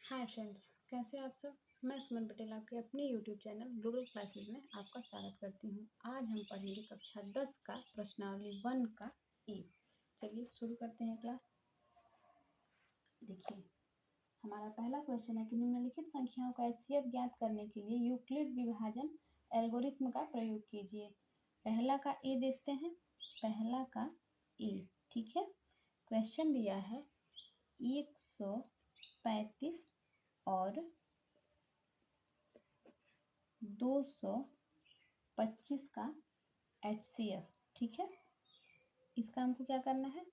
Hi friends, कैसे हैं आप सब। मैं सुमन पटेल आपके अपने यूट्यूब चैनल ग्लोबल क्लासेस में आपका स्वागत करती हूँ। आज हम पढ़ेंगे कक्षा 10 का प्रश्नावली 1 का ई। चलिए शुरू करते हैं क्लास। देखिए, हमारा पहला क्वेश्चन है कि निम्नलिखित संख्याओं का एचसीएफ ज्ञात करने के लिए यूक्लिड विभाजन एल्गोरिथ्म का प्रयोग कीजिए। पहला का ए देखते हैं। पहला का ए, ठीक है। क्वेश्चन दिया है 135 और 225 का HCF, ठीक है। इसका हमको क्या करना है,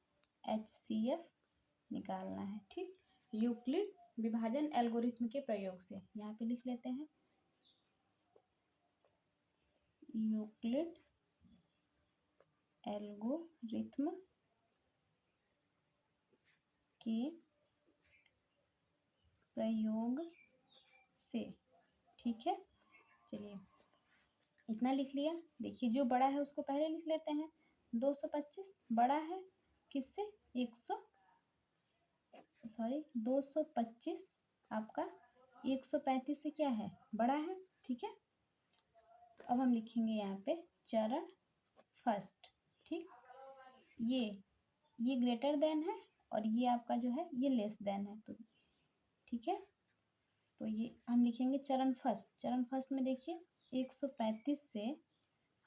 HCF निकालना है, ठीक। यूक्लिड विभाजन एल्गोरिथ्म के प्रयोग से, यहाँ पे लिख लेते हैं यूक्लिड एल्गोरिथ्म के प्रयोग से, ठीक है। चलिए इतना लिख लिया। देखिए जो बड़ा है उसको पहले लिख लेते हैं। 225 बड़ा है किससे, 225 आपका 135 से क्या है, बड़ा है, ठीक है। अब हम लिखेंगे यहाँ पे चरण फर्स्ट, ठीक। ये ग्रेटर देन है और ये आपका जो है ये लेस देन है, तो ठीक है। तो ये हम लिखेंगे चरण फर्स्ट। चरण फर्स्ट में देखिए 135 से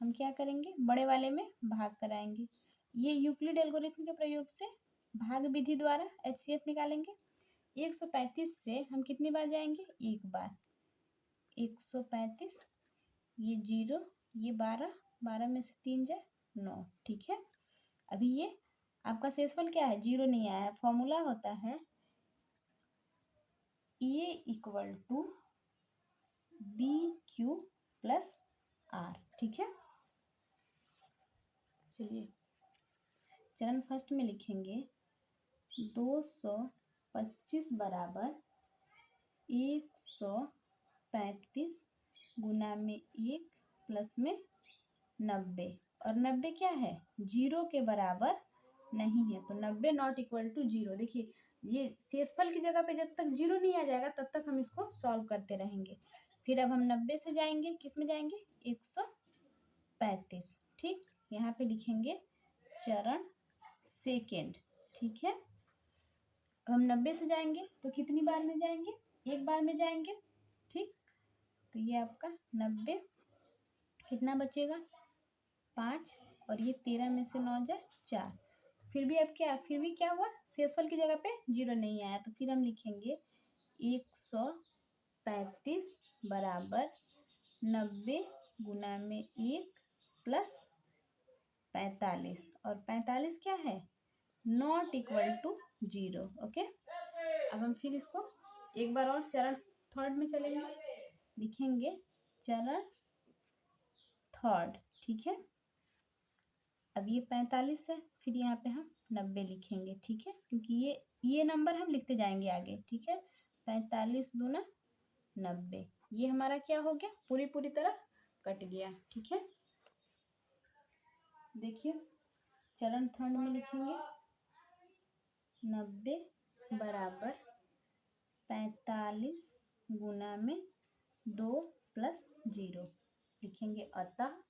हम क्या करेंगे, बड़े वाले में भाग कराएंगे। ये यूक्लिड एल्गोरिथम के प्रयोग से भाग विधि द्वारा HCF निकालेंगे। 135 से हम कितनी बार जाएंगे, एक बार। 135, ये 0, ये 12, 12 में से 3 जाए 9, ठीक है। अभी ये आपका शेषफल क्या है, 0 नहीं आया है। फॉर्मूला होता है a equal to b q plus r, ठीक है। चलिए चरण फर्स्ट में लिखेंगे 225 बराबर 135 गुना में 1 प्लस में 90, और 90 क्या है, 0 के बराबर नहीं है, तो 90 नॉट इक्वल टू 0। देखिए ये शेषफल की जगह पे जब तक 0 नहीं आ जाएगा तब तक हम इसको सॉल्व करते रहेंगे। फिर अब हम 90 से जाएंगे, किस में जाएंगे, 135, ठीक। यहाँ पे लिखेंगे चरण सेकेंड, ठीक है। अब हम 90 से जाएंगे तो कितनी बार में जाएंगे, एक बार में जाएंगे, ठीक। तो ये आपका 90, कितना बचेगा 5, और ये 13 में से 9 जाए 4। फिर भी अब क्या हुआ, शेषफल की जगह पे 0 नहीं आया, तो फिर हम लिखेंगे 135 बराबर 90 गुना में 1 प्लस 45, और 45 क्या है, नॉट इक्वल टू 0, ओके। अब हम फिर इसको एक बार और चरण थर्ड में चलेंगे, लिखेंगे चरण थर्ड, ठीक है। अब ये 45 है, फिर यहाँ पे हम 90 लिखेंगे, ठीक है, क्योंकि ये नंबर हम लिखते जाएंगे आगे, ठीक है। 45 दूना 90, ये हमारा क्या हो गया, पूरी तरह कट गया, ठीक है। देखिए चरण थर्ड में लिखेंगे 90 बराबर 45 गुना में 2 प्लस 0 लिखेंगे, अतः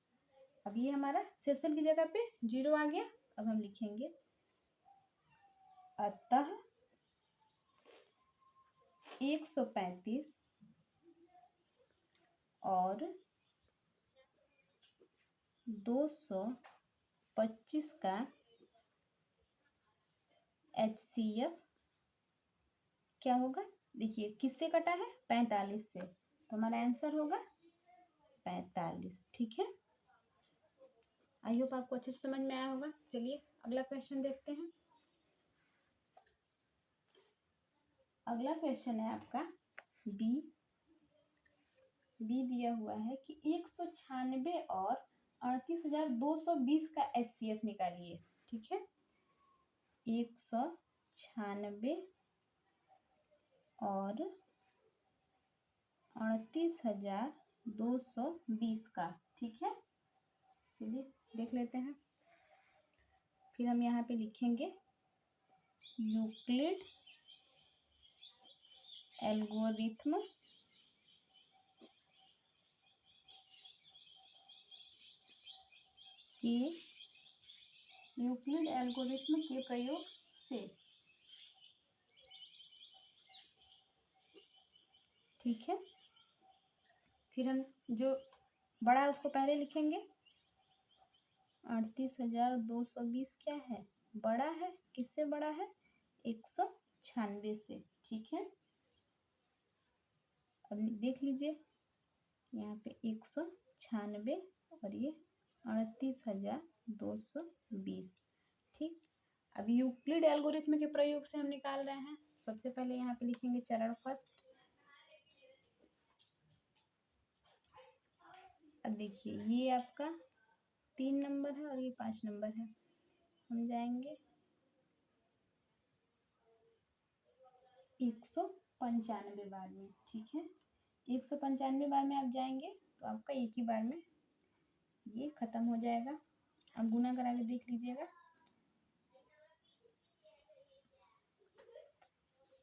अब ये हमारा शेषफल की जगह पे 0 आ गया। अब हम लिखेंगे अतः 135 और 225 का HCF क्या होगा, देखिए किससे कटा है, 45 से, तो हमारा आंसर होगा 45, ठीक है। आई होप आपको अच्छे से समझ में आया होगा। चलिए अगला क्वेश्चन देखते हैं। अगला क्वेश्चन है आपका बी दिया हुआ है कि 196 और 38,220 का HCF निकालिए, ठीक है। 196 और 38,220 का, ठीक है। चलिए देख लेते हैं। फिर हम यहाँ पे लिखेंगे यूक्लिड एल्गोरिथ्म के यूक्लिड एल्गोरिथ्म के प्रयोग से, ठीक है। फिर हम जो बड़ा है उसको पहले लिखेंगे। 38,220 क्या है, बड़ा है। किससे बड़ा है, 196 से, ठीक है। अब देख लीजिए यहाँ पे 196 और ये 38,220, ठीक। अब यूक्लिड एल्गोरिथ्म के प्रयोग से हम निकाल रहे हैं। सबसे पहले यहाँ पे लिखेंगे चरण फर्स्ट। अब देखिए ये आपका 3 नंबर है और ये 5 नंबर है। हम जाएंगे 195 बार में, ठीक है। 195 बार में आप जाएंगे तो आपका एक ही बार में ये खत्म हो जाएगा। अब गुना करा के देख लीजिएगा,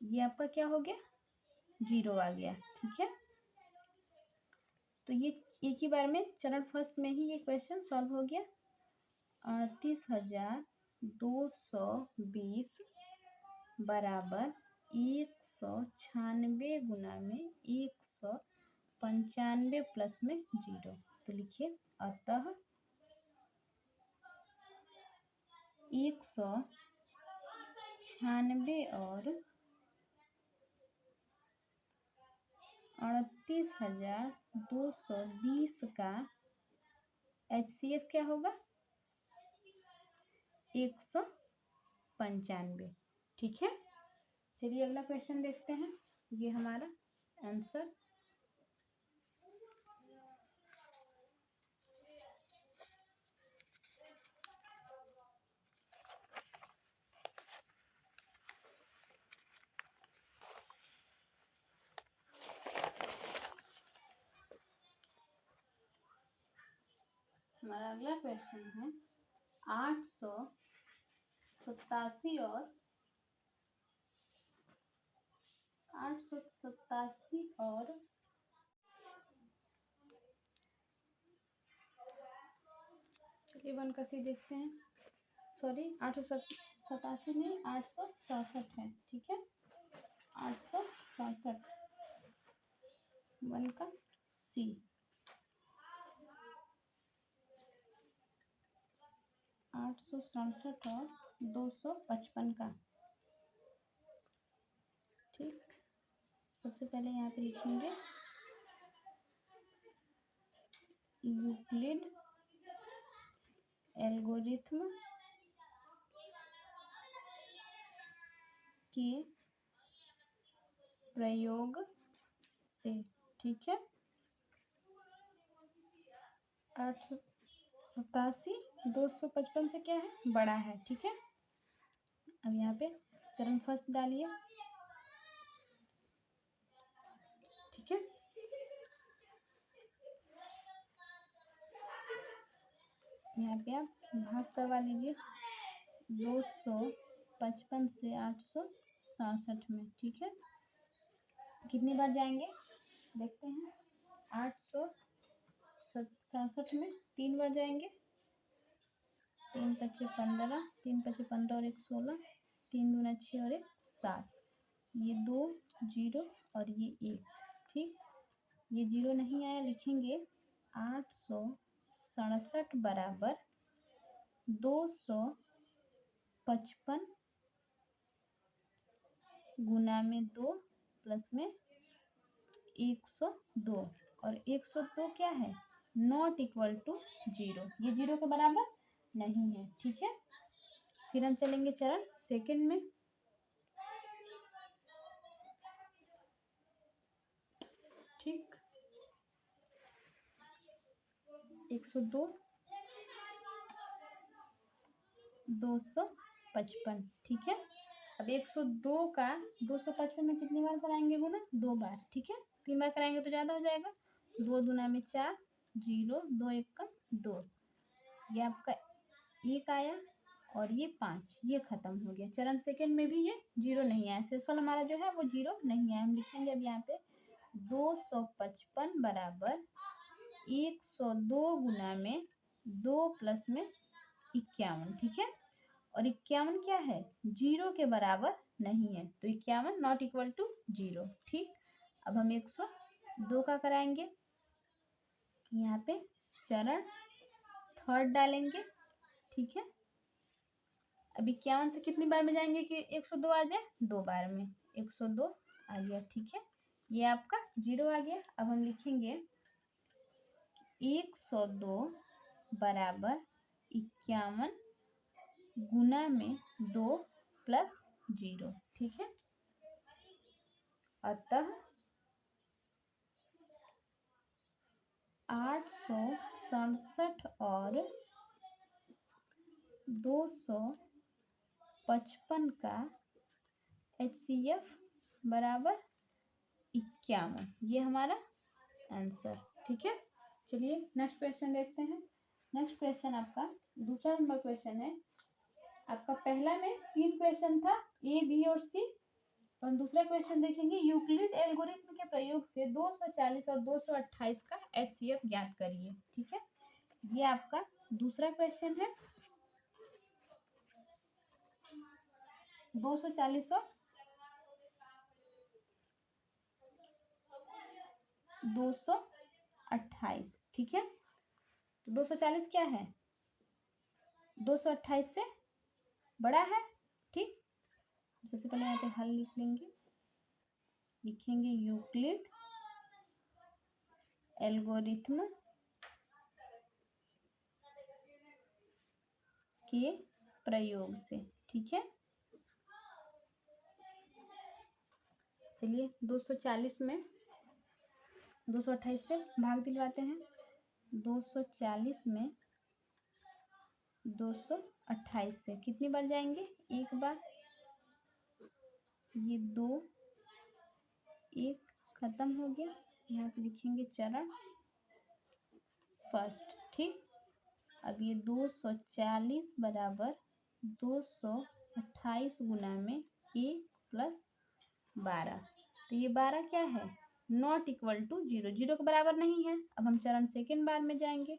ये आपका क्या हो गया, 0 आ गया, ठीक है। तो ये एक ही बार में चरण फर्स्ट में ही ये क्वेश्चन सॉल्व हो गया। 38,220 बराबर 196 गुना में 195 प्लस में 0। तो लिखिए अतः 196 और 38,220 का HCF क्या होगा, 195, ठीक है। चलिए अगला क्वेश्चन देखते हैं। ये हमारा आंसर हमारा अगला क्वेश्चन है 887 और चलिए 1 का सी देखते हैं। सॉरी 887 नहीं 867 है, ठीक है। 867 1 का सी। 867 और 255 का, ठीक। सबसे पहले यहाँ पे लिखेंगे यूक्लिड एल्गोरिथ्म के प्रयोग से, ठीक है। 887 255 से क्या है, बड़ा है, ठीक है। अब यहाँ पे चरण फर्स्ट डालिए, ठीक है। यहाँ पे आप भाग करवा लीजिए 255 से 867 में, ठीक है। कितनी बार जाएंगे देखते हैं। 867 में 3 बार जाएंगे। 3 पच्चे 15, 3 पच्चे 15 और 1 16, 3 दूना 6 और 1 7, ये 2 0 और ये 1, ठीक। ये 0 नहीं आया, लिखेंगे 867 बराबर 255 गुना में 2 प्लस में 102, और 102 क्या है, नॉट इक्वल टू 0, ये 0 के बराबर नहीं है, ठीक है। फिर हम चलेंगे चरण सेकंड में। ठीक 102 255, ठीक है। अब 102 का 255 में कितनी बार कराएंगे गुना, 2 बार, ठीक है। 3 बार कराएंगे तो ज़्यादा हो जाएगा। 2 दूना में 4, 0 2 1 का 2, ये आपका 1 आया। और ये 5, ये खत्म हो गया। चरण सेकंड में भी ये 0 नहीं आया, शेषफल हमारा जो है वो 0 नहीं आया। हम लिखेंगे अब यहाँ पे 255 बराबर 102 गुना में 2 प्लस में 51, ठीक है। और 51 क्या है, 0 के बराबर नहीं है, तो 51 नॉट इक्वल टू 0, ठीक। अब हम 102 का कराएंगे, यहाँ पे चरण थर्ड डालेंगे, ठीक है। अब 51 से कितनी बार में जाएंगे कि 102 आ जाए, 2 बार में, 102 आ गया, ठीक है। ये आपका 0 आ गया। अब हम लिखेंगे 102 बराबर 51 गुना में 2 प्लस 0, ठीक है। अतः 867 और 255 का HCF बराबर 51, ये हमारा आंसर, ठीक है। चलिए नेक्स्ट क्वेश्चन देखते हैं। नेक्स्ट क्वेश्चन आपका दूसरा नंबर क्वेश्चन है। आपका पहला में 3 क्वेश्चन था, ए बी और सी, और दूसरा क्वेश्चन देखेंगे यूक्लिड एल्गोरिथ्म के प्रयोग से 240 और 228 का HCF ज्ञात करिए, ठीक है। ये आपका दूसरा क्वेश्चन है। 240 और 228, ठीक है। तो 240 क्या है, 228 से बड़ा है, ठीक। सबसे पहले यहाँ पे हल लिख लेंगे, लिखेंगे यूक्लिड एल्गोरिथ्म के प्रयोग से, ठीक है। चलिए 240 में 228 से भाग दिलवाते हैं। 240 में 228 से कितनी बार जाएंगे, एक बार, ये 2, 1 खत्म हो गया। यहाँ पे लिखेंगे चरण फर्स्ट, ठीक। अब ये 240 बराबर 228 गुना में 1 प्लस 12, तो ये 12 क्या है, नॉट इक्वल टू 0, 0 के बराबर नहीं है। अब हम चरण सेकेंड बार में जाएंगे,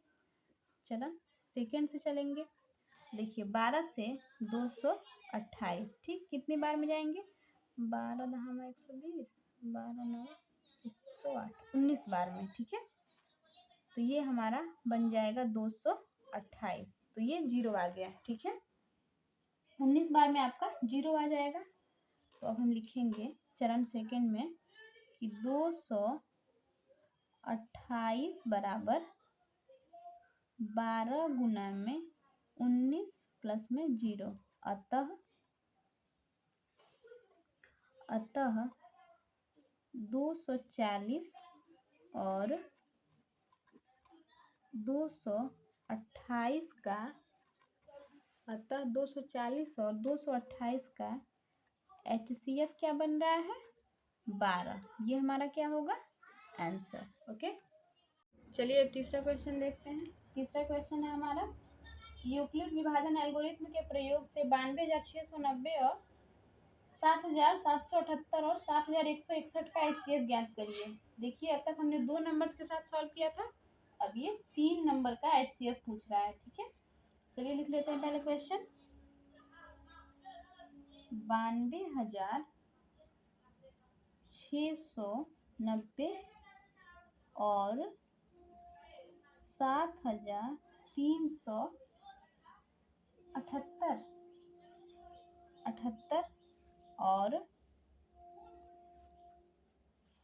चरण सेकेंड से चलेंगे। देखिए 12 से 228, ठीक, कितनी बार में जाएंगे, 12 दहामा 120, 12 9 108, 19 बार में, ठीक है। तो ये हमारा बन जाएगा 228, तो ये 0 आ गया, ठीक है। 19 बार में आपका 0 आ जाएगा। तो अब हम लिखेंगे चरण सेकंड में कि 228 बराबर 12 गुना में 19 प्लस में 0, अतः 240 और 228 का, अतः 240 और 228 का HCF क्या बन रहा है, 12, ये हमारा क्या होगा, आंसर, ओके। चलिए अब तीसरा क्वेश्चन देखते हैं। तीसरा क्वेश्चन है हमारा यूक्लिड विभाजन एल्गोरिथ्म के प्रयोग से 92,690 और 7,778 और 7,161 का HCF ज्ञात करिए। देखिए अब तक हमने 2 नंबर्स के साथ सॉल्व किया था, अब ये 3 नंबर का HCF पूछ रहा है, ठीक है। चलिए लिख लेते हैं पहले क्वेश्चन। 92,690 और 7,378 और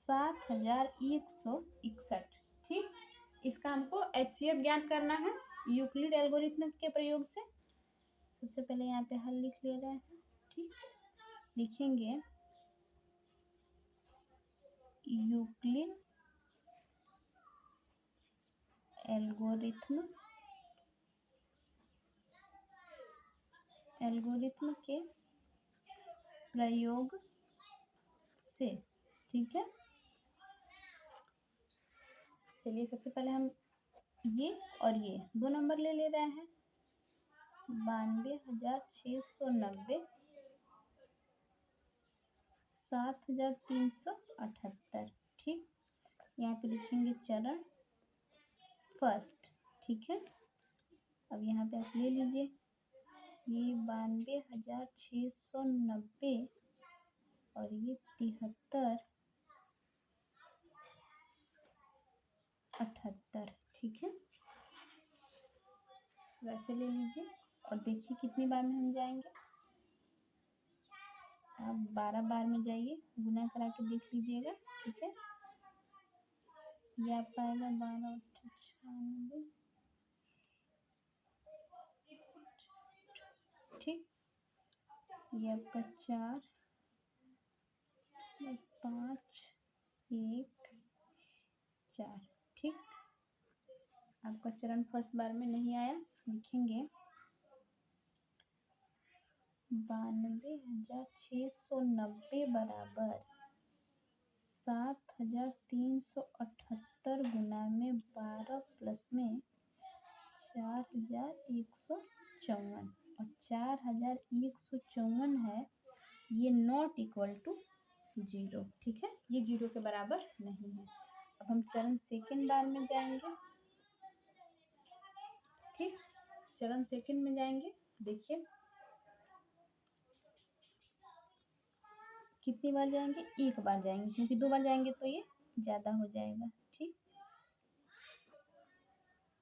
7,161, ठीक। इसका हमको HCF ज्ञात करना है यूक्लिड एल्गोरिथ्म के प्रयोग से। सबसे पहले यहाँ पे हल लिख ले रहे हैं, ठीक। लिखेंगे यूक्लिड एल्गोरिथ्म के प्रयोग से, ठीक है। चलिए सबसे पहले हम ये और ये 2 नंबर ले रहे हैं। 92,690 7,378। ठीक, यहाँ पे लिखेंगे चरण फर्स्ट। ठीक है, अब यहाँ पे आप ले लीजिए ये 92,690 और ये 73,78। ठीक है, वैसे ले लीजिए और देखिए कितनी बार में हम जाएंगे। आप 12 बार में जाइए, गुना करा के देख लीजिएगा। ठीक है, ये आपका आएगा 12 96। ठीक, ये आपका 4 5 1 4। ठीक, आपका चरण फर्स्ट बार में नहीं आया, लिखेंगे 92,690 बराबर 7,378 गुना में 12 प्लस में 4,154 और 4,154 है, ये नॉट इक्वल टू 0। ठीक है, ये 0 के बराबर नहीं है। अब हम चरण सेकंड बार में जाएंगे। ठीक, चरण सेकंड में जाएंगे, देखिए कितनी बार जाएंगे, एक बार जाएंगे, क्योंकि 2 बार जाएंगे तो ये ज्यादा हो जाएगा। ठीक,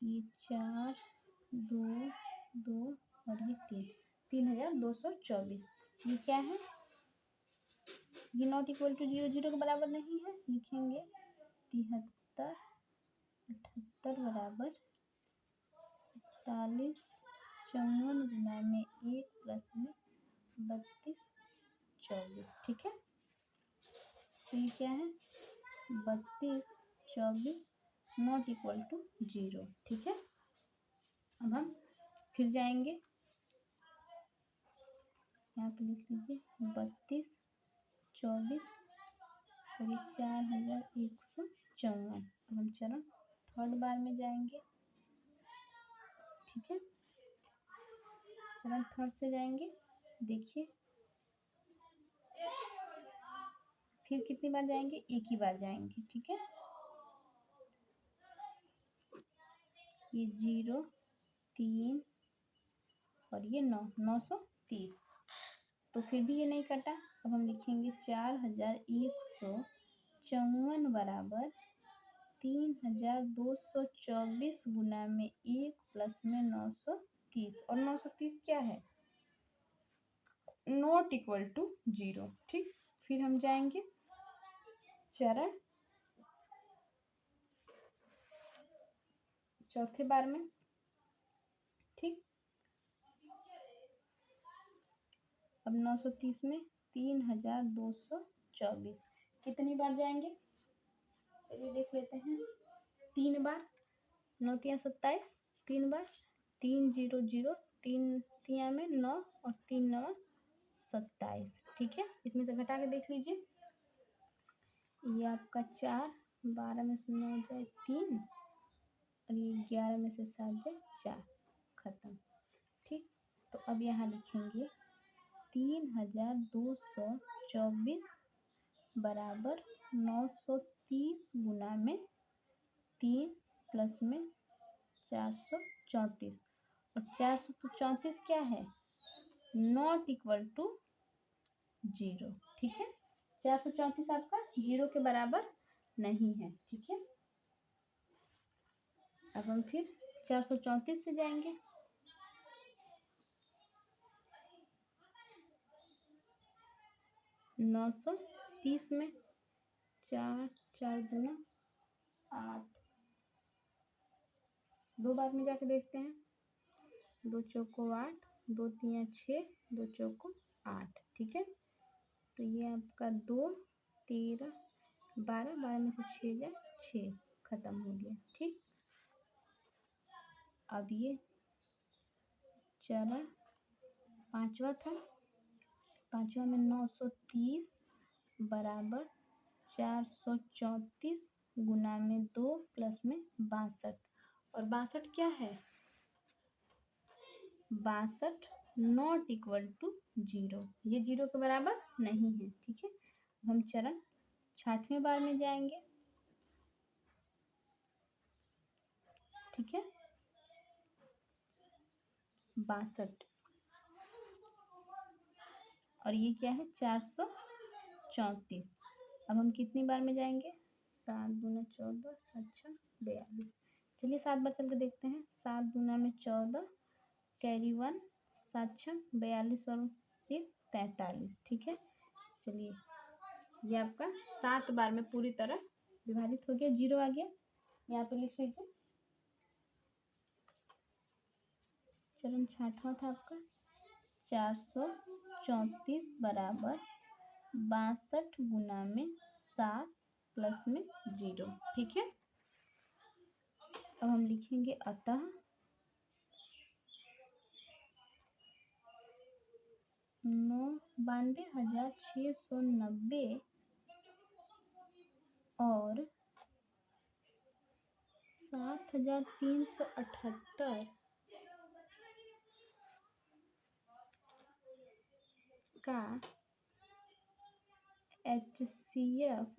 ये 4 2 2 और ये 3,224। ये क्या है, ये नॉट इक्वल टू 0, 0 के बराबर नहीं है, लिखेंगे 73 78 बराबर 41 54 गुना में 1 प्लस में 32 24। ठीक है, तो ये क्या है 32 24 नॉट इक्वल टू 0। ठीक है, अब हम फिर जाएंगे, यहाँ पे लिख लीजिए 32 24 और 4,154। अब हम चरण थर्ड बार में जाएंगे। ठीक है, चरण थर्ड से जाएंगे, देखिए फिर कितनी बार जाएंगे, एक ही बार जाएंगे। ठीक है, ये 0 3 और ये 930, तो फिर भी ये नहीं कटा। अब हम लिखेंगे 4,154 बराबर 3,224 गुना में 1 प्लस में 930, और 930 क्या है, नॉट इक्वल टू 0। ठीक, फिर हम जाएंगे चरण चौथे बार में। ठीक, अब 930 में 3,224 कितनी बार जाएंगे, चलिए देख लेते हैं। 3 बार, 9 3 27, 3 बार, 3 0 0, 3 3 में 9 और 3 9 27। ठीक है, इसमें से घटा के देख लीजिए, ये आपका 4 12 में से 9 जाए 3 और ये 11 में से 7 जाए 4, खत्म। ठीक, तो अब यहाँ लिखेंगे 3,224 बराबर 930 गुना में 3 प्लस में 434, और 434 क्या है, नॉट इक्वल टू 0। ठीक है, 434 आपका 0 के बराबर नहीं है। ठीक है, अब हम फिर 434 से जाएंगे। 930 में 4 4 दूना 8, 2 बार में जाके देखते हैं, 2 चौको 8, 2 3 6, 2 चौको 8। ठीक है, तो ये आपका 2 13 12, 12 में से 6 जाए 6, खत्म हो गया। ठीक, अब ये चरण पांचवा था, पांचवा में 930 बराबर 434 गुना में 2 प्लस में 62, और 62 क्या है, 62 नॉट इक्वल टू 0, ये 0 के बराबर नहीं है। ठीक है, हम चरण 6वें बार में जाएंगे। ठीक है, 62 और ये क्या है 434। अब हम कितनी बार में जाएंगे, 7 दूना 14, 7 42। चलिए 7 बार चल के देखते हैं। 7 दूना में 14, कैरी 1, 7 42 और 1 43। ठीक है, चलिए ये आपका 7 बार में पूरी तरह विभाजित हो गया, 0 आ गया। यहाँ पे लिख लीजिए, चरण 6वां था आपका 434 बराबर 62 गुना में 7 प्लस में 0। ठीक है, अब हम लिखेंगे अतः 92,690 और 7,378 का HCF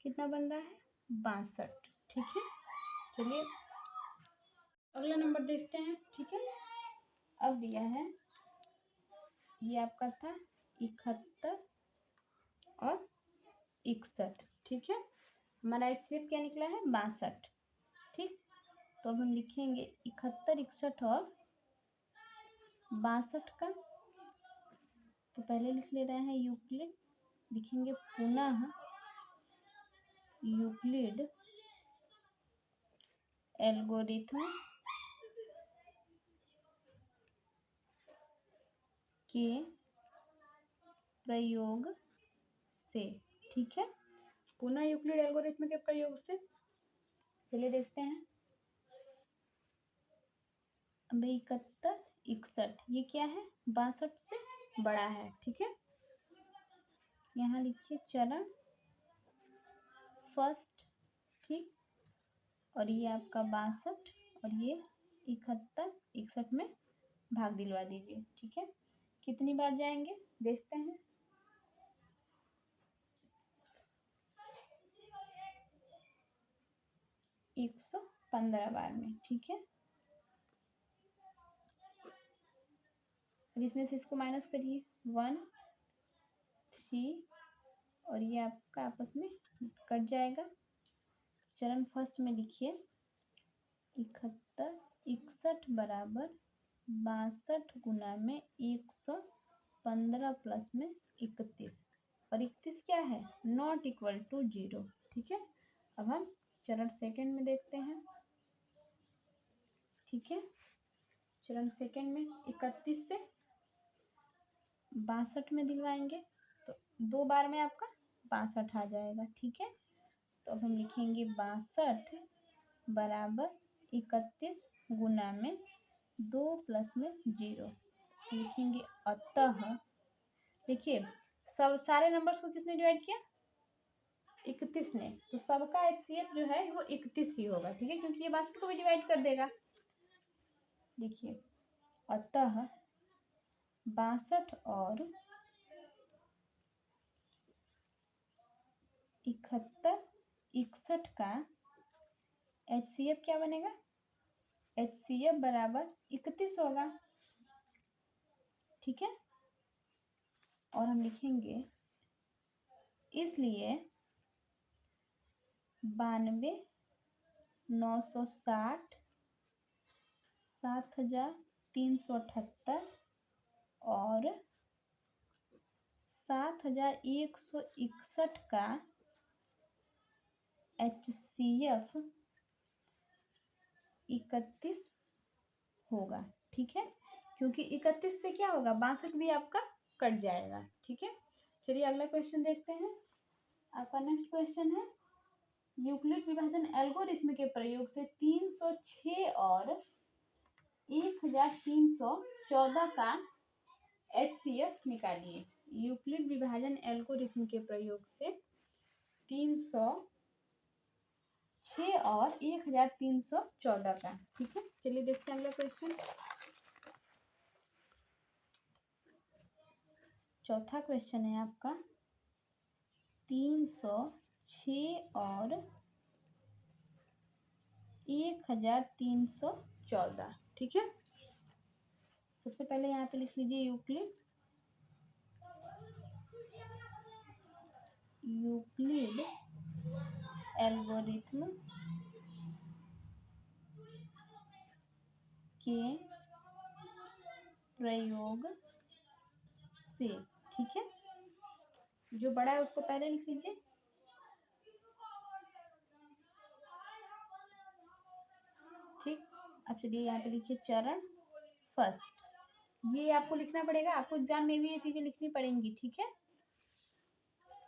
कितना बन रहा है, 62। ठीक है, चलिए अगला नंबर देखते हैं। ठीक है, अब दिया है, ये आपका था 71 और 61। ठीक है, हमारा HCF क्या निकला है, 62। ठीक, तो अब हम लिखेंगे 71, 61 और 62 का। तो पहले लिख ले रहे हैं यूक्लिड, लिखेंगे पुनः यूक्लिड एल्गोरिथ्म के प्रयोग से। ठीक है, पुनः यूक्लिड एल्गोरिथ्म के प्रयोग से। चलिए देखते हैं। अब 71, 61 ये क्या है, 62 से बड़ा है। ठीक है, यहाँ लिखिए चरण फर्स्ट। ठीक, और ये आपका 62 और ये 71, 61 में भाग दिलवा दीजिए। ठीक है, कितनी बार जाएंगे देखते हैं। 115 बार में। ठीक है, अब इसमें से इसको माइनस करिए, 1, 3 और ये आपका आपस में कट जाएगा। चरण फर्स्ट में लिखिए 71, 61 बराबर 62 गुना में 115 प्लस में 31 और 31 क्या है, नॉट इक्वल टू 0। ठीक है, अब हम चरण सेकंड में देखते हैं। ठीक है, चरण सेकंड में 31 से 62 में दिलवाएंगे तो 2 बार में आपका 62 आ जाएगा। ठीक है, तो अब हम लिखेंगे 62 बराबर 31 गुना में 2 प्लस में 0। लिखेंगे अतः, देखिए सब सारे नंबर्स को किसने डिवाइड किया, 31 ने, तो सबका HCF जो है वो 31 ही होगा। ठीक है, क्योंकि ये 62 को भी डिवाइड कर देगा। देखिए अतः 62 और 71, 61 का HCF क्या बनेगा, HCF बराबर 31 होगा। ठीक है, और हम लिखेंगे इसलिए 92,960, 7,378 और 7,161 का HCF 31 होगा। ठीक है, क्योंकि 31 से क्या होगा, 62 भी आपका कट जाएगा। ठीक है, चलिए अगला क्वेश्चन देखते हैं। आपका नेक्स्ट क्वेश्चन है, यूक्लिड विभाजन एल्गोरिथ्म के प्रयोग से 306 और 1314 का HCF निकालिए। यूक्लिड विभाजन एल्गोरिथ्म के प्रयोग से 306 और 1314 का। ठीक है, चलिए देखते हैं अगला क्वेश्चन। चौथा क्वेश्चन है आपका 306 और 1314। ठीक है, सबसे पहले यहाँ पे लिख लीजिए यूक्लिड एल्गोरिथम के प्रयोग से। ठीक है, जो बड़ा है उसको पहले लिख लीजिए। ठीक, अब चलिए यहाँ पे लिखिए चरण फर्स्ट। ये आपको लिखना पड़ेगा, आपको एग्जाम में भी ये चीजें लिखनी पड़ेंगी। ठीक है,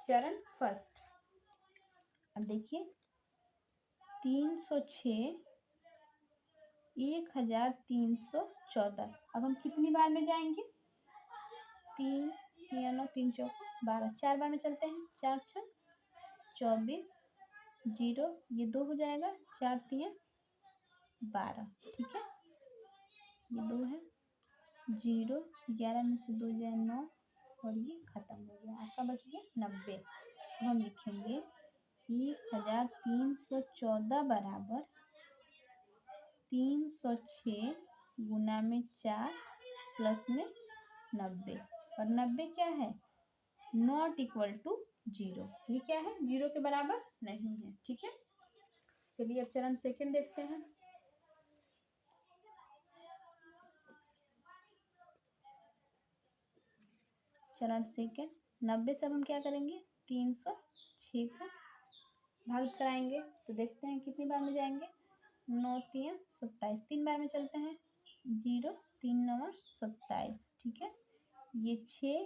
चरण फर्स्ट। अब देखिए 306 1314। अब हम कितनी बार में जाएंगे? 3 9 3 4 12, 4 बार में चलते हैं। 4 6 24, 0 ये 2 हो जाएगा, 4 3 12। ठीक है, ये 2 है, 0 11 में से 2 जाए 9 और ये खत्म हो गया, आपका बच गया 90। अब हम लिखेंगे 1314 बराबर 306 गुना में 4 प्लस में 90। और 90 क्या है? Not equal to 0। ये क्या है? 0 के बराबर नहीं है। ठीक है, चलिए अब चरण सेकंड देखते हैं। चरण सेकंड, 90 से अब हम क्या करेंगे? 306 को भाग कराएंगे तो देखते हैं कितनी बार में जाएंगे। 9 3 27, 3 बार में चलते हैं। 0 3 9 27। ठीक है, ये 6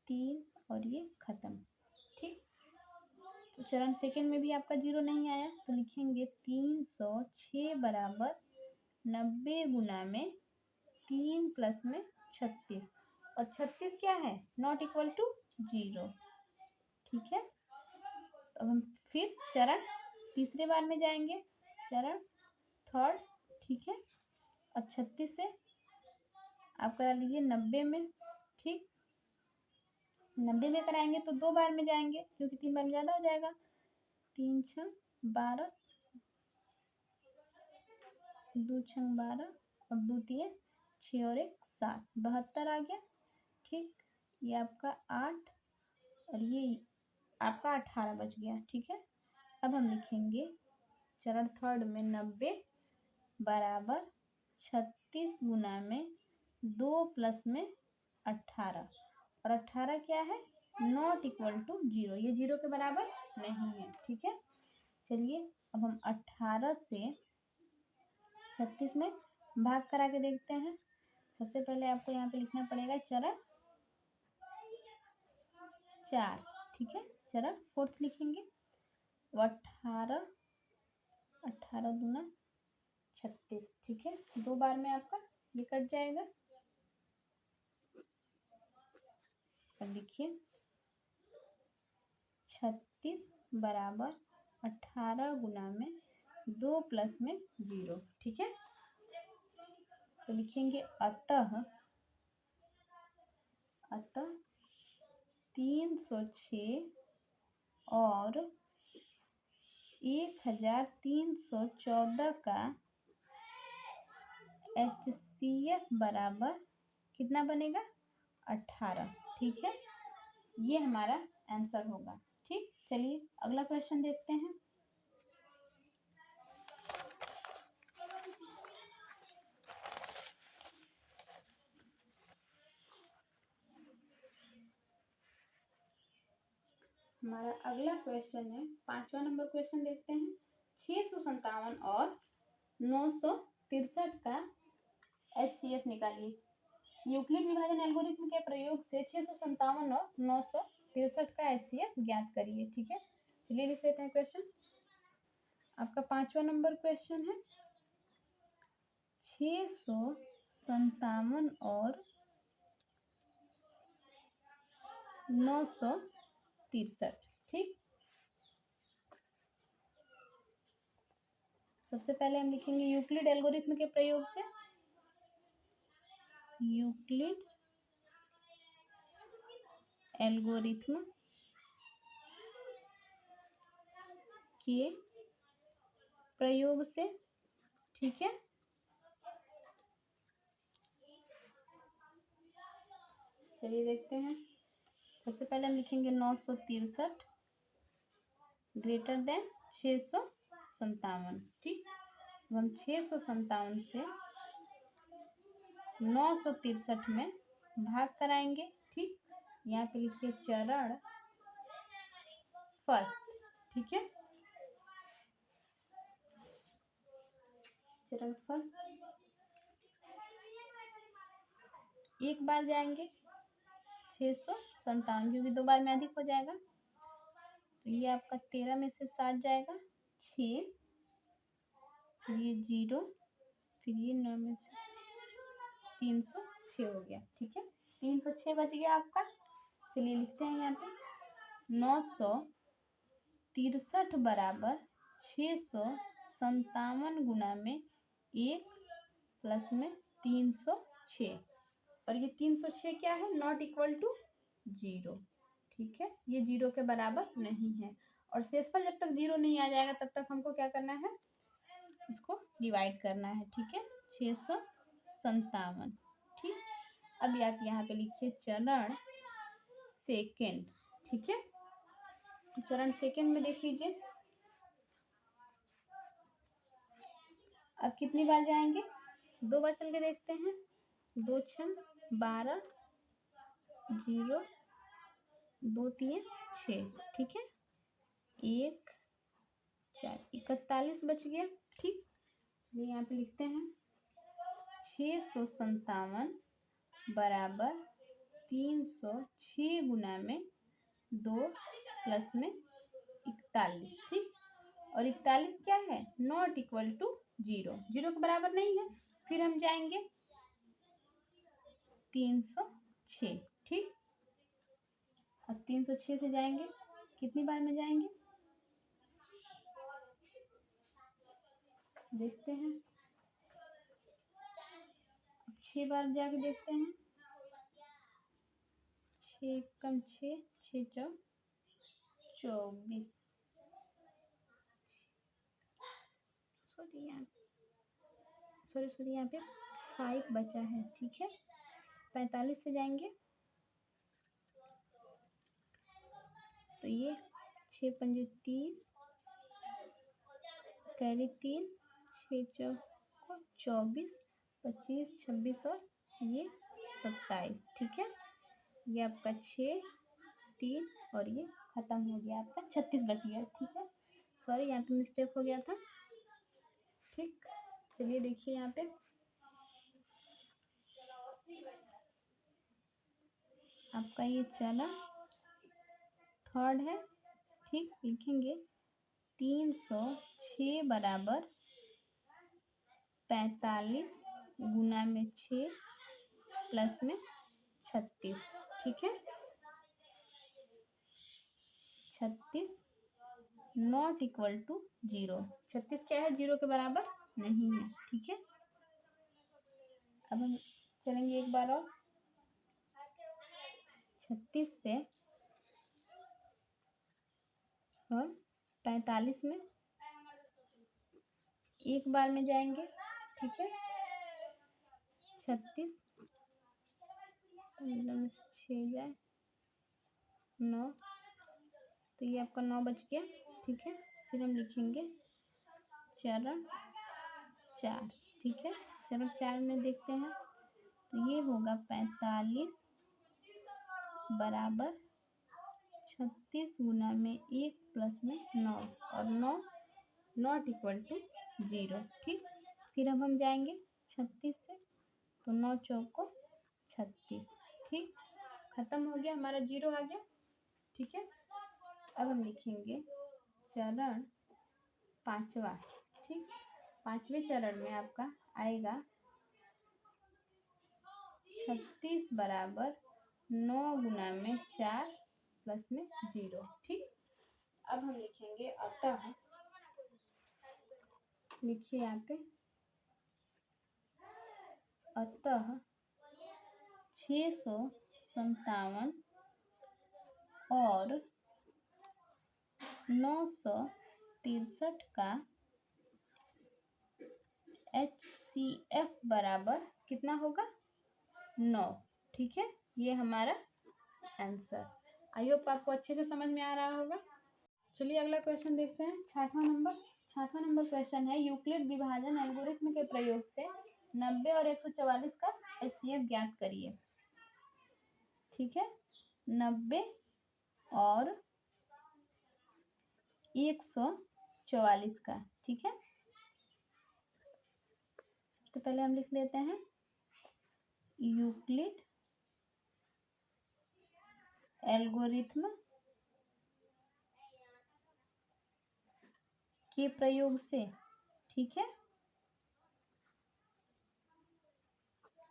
3 और ये खत्म। ठीक, तो चरण सेकंड में भी आपका 0 नहीं आया तो लिखेंगे 306 बराबर 90 गुना में 3 प्लस में 36। और 36 क्या है? Not equal to 0। ठीक है, अब हम फिर चरण तीसरे बार में जाएंगे, चरण थर्ड। ठीक है, अब 36 से आप करा लीजिए 90 में। ठीक, 90 में कराएंगे तो 2 बार में जाएंगे क्योंकि 3 बार में ज़्यादा हो जाएगा। 3 6 12, 2 6 12 और 2 3 6 और 1 7, 72 आ गया। ठीक, ये आपका 8 और ये आपका 18 बच गया। ठीक है, अब हम लिखेंगे चरण थर्ड में 90 बराबर 36 गुना में 2 प्लस में 18। और 18 क्या है? Not equal to 0। ये 0 के बराबर नहीं है। ठीक है, चलिए अब हम 18 से 36 में भाग करा के देखते हैं। सबसे पहले आपको यहाँ पे लिखना पड़ेगा चरण 4। ठीक है, चरण फोर्थ लिखेंगे। 18 18 दूना 36। ठीक है, 2 बार में आपका ये कट जाएगा। अब लिखिए 36 बराबर 18 गुना में 2 प्लस में 0। ठीक है, तो लिखेंगे अतः 306 और 1314 का HCF बराबर कितना बनेगा? 18। ठीक है, ये हमारा आंसर होगा। ठीक, चलिए अगला क्वेश्चन देखते हैं। हमारा अगला क्वेश्चन है 5वां नंबर क्वेश्चन देखते हैं। 657 और 963 का HCF निकालिए। यूक्लिड विभाजन एल्गोरिथम के प्रयोग से 657 और 963 का HCF ज्ञात करिए। ठीक है, चलिए लिख लेते हैं क्वेश्चन। आपका 5वां नंबर क्वेश्चन है 657 और 963। ठीक, सबसे पहले हम लिखेंगे यूक्लिड एल्गोरिथम के प्रयोग से। यूक्लिड एल्गोरिथ्म के प्रयोग से। ठीक है, चलिए देखते हैं। सबसे पहले हम लिखेंगे 963 ग्रेटर देन 657। ठीक, हम 657 से 963 में भाग कराएंगे। ठीक, यहाँ पे लिखिए चरण फर्स्ट। ठीक है, चरण फर्स्ट एक बार जाएंगे 657, क्योंकि 2 बार में अधिक हो जाएगा। तो ये आपका 13 में से 7 जाएगा 6, फिर ये 0, फिर ये 9 में से 306 हो गया। ठीक है, 306 बच गया आपका। चलिए लिखते हैं यहाँ पे 963 बराबर 657 गुना में 1 प्लस में 306, और ये 306 क्या है, नॉट इक्वल टू 0। ठीक है, ये 0 के बराबर नहीं है, और शेषफल जब तक 0 नहीं आ जाएगा तब तक हमको क्या करना है, इसको डिवाइड करना है। ठीक है, 657। ठीक, अभी आप यहाँ पे लिखिए चरण सेकेंड। ठीक है, चरण सेकेंड में देख लीजिए अब कितनी बार जाएंगे, 2 बार चल के देखते हैं। 2 6 12, 0 2 3 6। ठीक है, 1 4 41 बच गया। ठीक, यहाँ पे लिखते हैं 657 बराबर 306 गुना में 2 प्लस में 41। ठीक, और 41 क्या है, नॉट इक्वल टू 0, 0 के बराबर नहीं है। फिर हम जाएंगे 306। ठीक, अब 306 से जाएंगे, कितनी बार में जाएंगे देखते हैं। 6 बार जाके देखते हैं। 6 कम 6, 6 चौ 24। सॉरी यहाँ पे 5 बचा है। ठीक है, 45 से जाएंगे तो ये 6 पंजे 30, कैरी 3, 6 चौको 24, 25 26 और ये 27। ठीक है, ये आपका 6 3 और ये खत्म हो गया, आपका 36 बच गया। ठीक है, सॉरी यहाँ पे मिस्टेक हो गया था। ठीक, चलिए देखिए यहाँ पे आपका ये चरण थर्ड है। ठीक, लिखेंगे 306 बराबर 45 गुना में 6 प्लस में 36। ठीक है, 36 नॉट इक्वल टू 0। 36 क्या है, 0 के बराबर नहीं है। ठीक है, अब हम चलेंगे एक बार और। 36 से हम 45 में एक बार में जाएंगे। ठीक है, 36 में 6 जाए 9, तो ये आपका 9 बच गया। ठीक है, फिर हम लिखेंगे चरण 4। ठीक है, चरण 4 में देखते हैं तो ये होगा 45 बराबर 36 गुना में 1 प्लस में 9, और 9 नॉट इक्वल टू 0। ठीक, फिर अब हम जाएंगे 36 से, तो 9 चौको 36। ठीक, खत्म हो गया, हमारा 0 आ गया। ठीक है, अब हम लिखेंगे चरण 5वां। ठीक, 5वें चरण में आपका आएगा 36 बराबर 9 गुना में 4 प्लस में 0। ठीक, अब हम लिखेंगे अतः, लिखिए यहाँ पे अतः 657 और 963 का HCF बराबर कितना होगा 9। ठीक है, ये हमारा आंसर। आई होप आपको अच्छे से समझ में आ रहा होगा। चलिए अगला क्वेश्चन देखते हैं। छठवां नंबर क्वेश्चन है, यूक्लिड विभाजन एल्गोरिथ्म के प्रयोग से 90 और 144 का HCF ज्ञात करिए। ठीक है, 90 और 144 का। ठीक है, सबसे पहले हम लिख लेते हैं यूक्लिड एल्गोरिथ्म के प्रयोग से। ठीक है,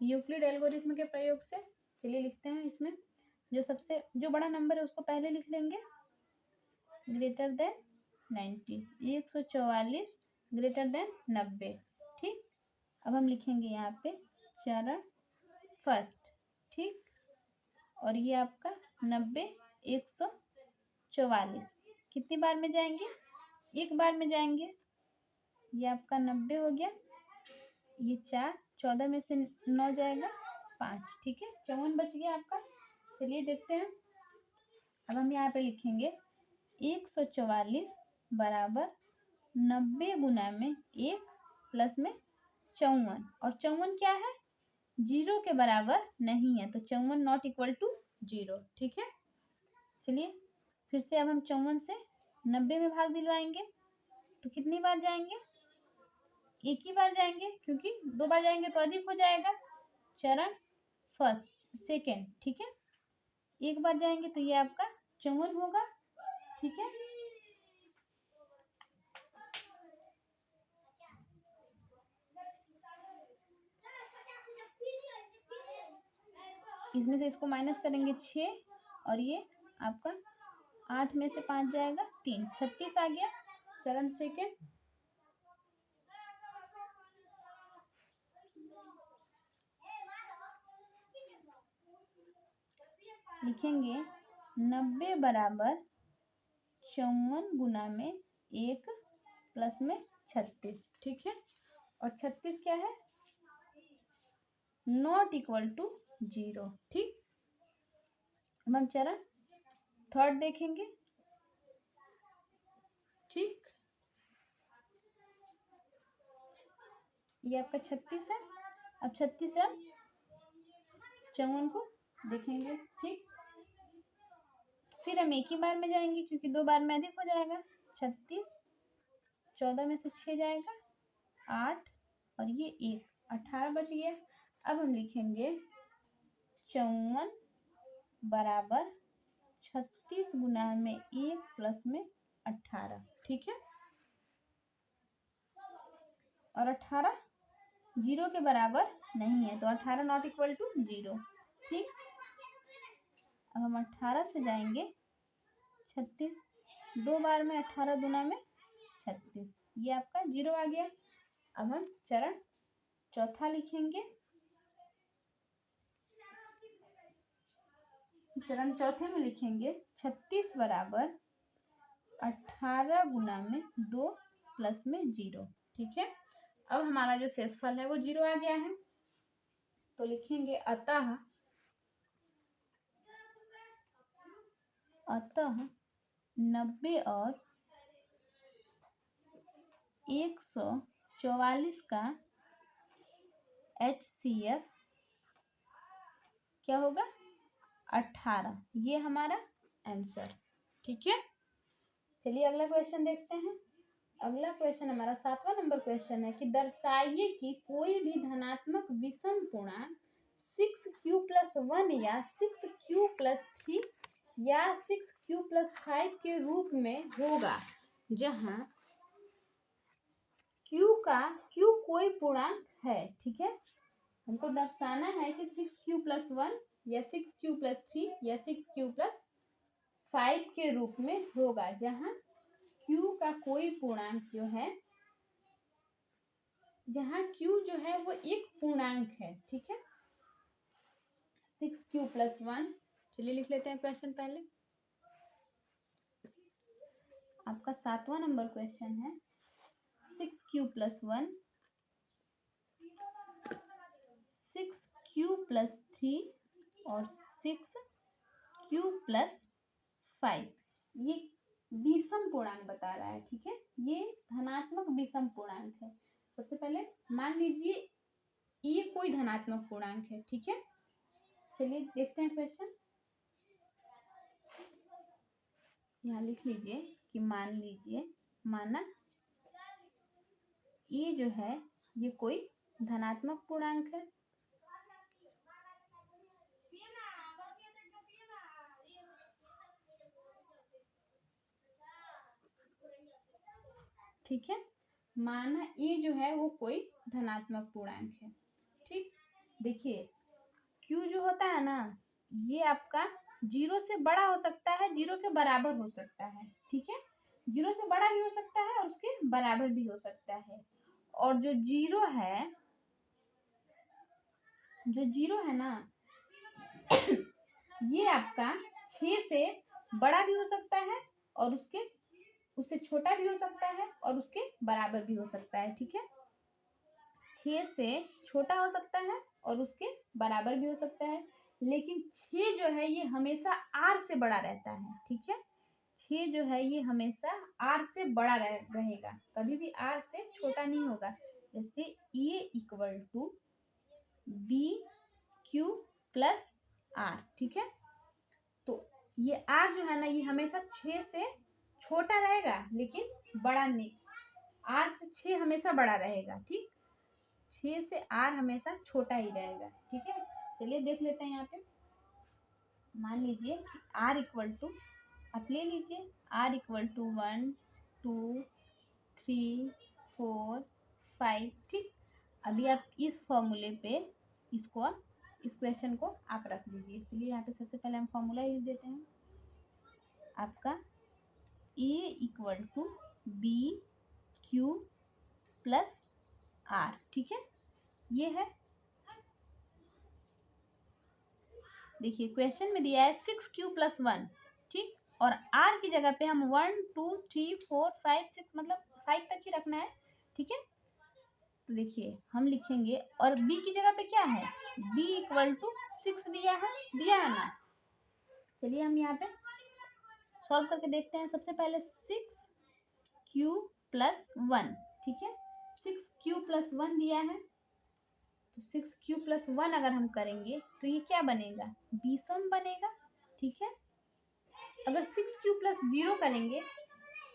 यूक्लिड एल्गोरिथ्म के प्रयोग से। चलिए लिखते हैं, इसमें जो बड़ा नंबर है उसको पहले लिख लेंगे, ग्रेटर देन 90, 144 ग्रेटर देन 90। ठीक, अब हम लिखेंगे यहाँ पे चरण फर्स्ट। ठीक, और ये आपका 90 144 कितनी बार में जाएंगे, एक बार में जाएंगे। ये आपका 90 हो गया, ये 4, 14 में से 9 जाएगा 5। ठीक है, 54 बच गया आपका। चलिए देखते हैं, अब हम यहाँ पे लिखेंगे 144 बराबर 90 गुना में 1 प्लस में 54, और 54 क्या है, 0 के बराबर नहीं है, तो 54 नॉट इक्वल टू 0। ठीक है, चलिए फिर से अब हम 54 से 90 में भाग दिलवाएंगे, तो कितनी बार जाएंगे, एक ही बार जाएंगे, क्योंकि 2 बार जाएंगे तो अधिक हो जाएगा। चरण फर्स्ट सेकेंड। ठीक है, एक बार जाएंगे तो ये आपका 54 होगा। ठीक है, इसमें से इसको माइनस करेंगे 6, और ये आपका 8 में से 5 जाएगा 3, 36 आ गया। चरण सेकेंड, लिखेंगे 90 बराबर 54 गुना में 1 प्लस में 36। ठीक है, और 36 क्या है, नॉट इक्वल टू 0। ठीक, अब हम चरण थर्ड देखेंगे। ठीक, ये आपका 36 है। अब 36 से 54 को देखेंगे। ठीक, फिर हम एक ही बार में जाएंगे, क्योंकि 2 बार में अधिक हो जाएगा। 36, 14 में से 6 जाएगा 8, और ये 1, 18 बच गया। अब हम लिखेंगे 54 बराबर 36 गुना में 1 प्लस में 18। ठीक है, और 18 0 के बराबर नहीं है, तो 18 नॉट इक्वल टू 0। ठीक, अब हम 18 से जाएंगे 36, 2 बार में 18 गुना में 36, ये आपका 0 आ गया। अब हम चरण चौथा लिखेंगे। चरण चौथे में लिखेंगे 36 बराबर 18 गुना में 2 प्लस में 0। ठीक है, अब हमारा जो शेषफल है वो 0 आ गया है, तो लिखेंगे अतः 90 और 144 का HCF क्या होगा, 18। ये हमारा आंसर। ठीक है, चलिए अगला क्वेश्चन देखते हैं। अगला क्वेश्चन हमारा 7वां नंबर क्वेश्चन है कि दर्शाइए कि कोई भी धनात्मक विषम पूर्णांक 6q+1 या 6q+3 या 6q+5 के रूप में होगा, जहां q कोई पूर्णांक है। ठीक है, हमको दर्शाना है कि 6q+1 या 6q+3 या 6q+5 के रूप में होगा, जहां q का कोई पूर्णांक जो है, जहां q जो है वो एक पूर्णांक है। ठीक है, 6q+1, चलिए लिख लेते हैं क्वेश्चन पहले। आपका 7वां नंबर क्वेश्चन है 6q+1, 6q+3 और 6q+5। ये विषम पूर्णांक बता रहा है, ठीक है, ये धनात्मक विषम पूर्णांक है। सबसे पहले मान लीजिए ये कोई धनात्मक पूर्णांक है, ठीक है। चलिए देखते हैं क्वेश्चन। यहाँ लिख लीजिए कि मान लीजिए, माना ये जो है ये कोई धनात्मक पूर्णांक है, ठीक है। माना ये जो है वो कोई धनात्मक पूर्णांक है, ठीक। देखिए क्यू जो होता है ना, ये आपका 0 से बड़ा हो सकता है, 0 के बराबर हो सकता है, ठीक है। 0 से बड़ा भी हो सकता है और उसके बराबर भी हो सकता है। और जो 0 है ना ये आपका 6 से बड़ा भी हो सकता है और उससे छोटा भी हो सकता है और उसके बराबर भी हो सकता है, ठीक है। 6 से छोटा हो सकता है और उसके बराबर भी हो सकता है, लेकिन 6 जो है ये हमेशा r से बड़ा रहता है, ठीक है। 6 जो है ये हमेशा r से बड़ा रहेगा, कभी भी r से छोटा नहीं होगा। जैसे a इक्वल टू BQ+R, ठीक है। तो ये r जो है ना ये हमेशा 6 से छोटा रहेगा लेकिन बड़ा नहीं, r से 6 हमेशा बड़ा रहेगा, ठीक। 6 से r हमेशा छोटा ही रहेगा, ठीक है। चलिए देख लेते हैं यहाँ पे। मान लीजिए कि r इक्वल टू, आप ले लीजिए r इक्वल टू 1 2 3 4 5, ठीक। अभी आप इस फॉर्मूले पे इस क्वेश्चन को आप रख दीजिए। चलिए यहाँ पे सबसे पहले हम फॉर्मूला लिख देते हैं। आपका a इक्वल टू BQ+R, ठीक है। ये है, देखिए क्वेश्चन में दिया है 6q+1, ठीक। और r की जगह पे हम 1 2 3 4 5 6 मतलब 5 तक ही रखना है, ठीक है। तो देखिए हम लिखेंगे, और b की जगह पे क्या है, b इक्वल टू 6 दिया है ना। चलिए हम यहाँ पे सॉल्व करके देखते हैं। सबसे पहले 6q+1, ठीक है। 6q+1 दिया है, तो 6q+1 अगर हम करेंगे तो ये क्या बनेगा, विषम बनेगा, ठीक है। अगर 6q+0 करेंगे,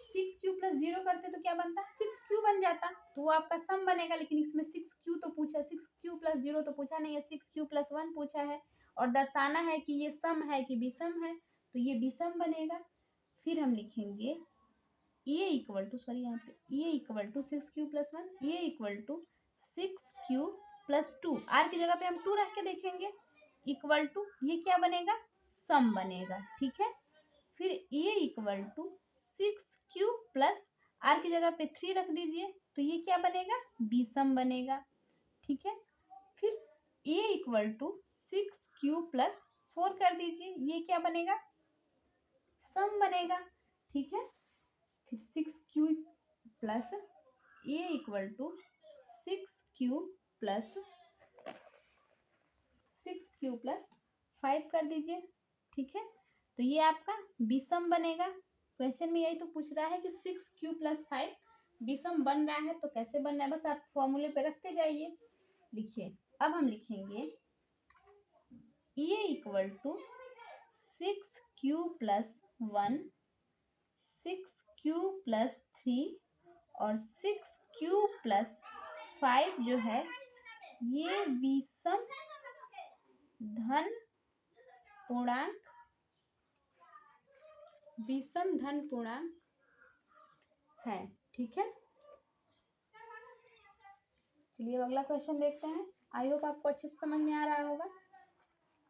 6q+0 करते तो क्या बनता, 6q बन जाता, तो वो आपका सम बनेगा। लेकिन इसमें 6q तो पूछा, 6q+0 तो पूछा नहीं है, 6q+1 पूछा है और दर्शाना है कि ये सम है कि विषम है, तो ये विषम बनेगा। फिर हम लिखेंगे a इक्वल टू, सॉरी यहाँ पे a equal to 6q+1, a equal to 6q+2, r की जगह पे हम 2 रख के देखेंगे, इक्वल टू ये क्या बनेगा, सम बनेगा, ठीक है। फिर a इक्वल टू 6q+r की जगह पे 3 रख दीजिए, तो ये क्या बनेगा, विषम बनेगा, ठीक है। फिर a इक्वल टू 6q+4 कर दीजिए, ये क्या बनेगा, सम बनेगा, ठीक है। फिर 6q+a इक्वल टू 6q+5 कर दीजिए, ठीक है। तो ये आपका विषम बनेगा। क्वेश्चन में यही तो पूछ रहा है कि 6q+5 विषम बन रहा है, तो कैसे बन रहा है, बस आप फॉर्मूले पे रखते जाइए। लिखिए, अब हम लिखेंगे a equal to 6q+1 6q+3 और 6q+5 जो है ये विषम धन पूर्णांक है, ठीक है। चलिए अगला क्वेश्चन देखते हैं। आई होप आपको अच्छे से समझ में आ रहा होगा।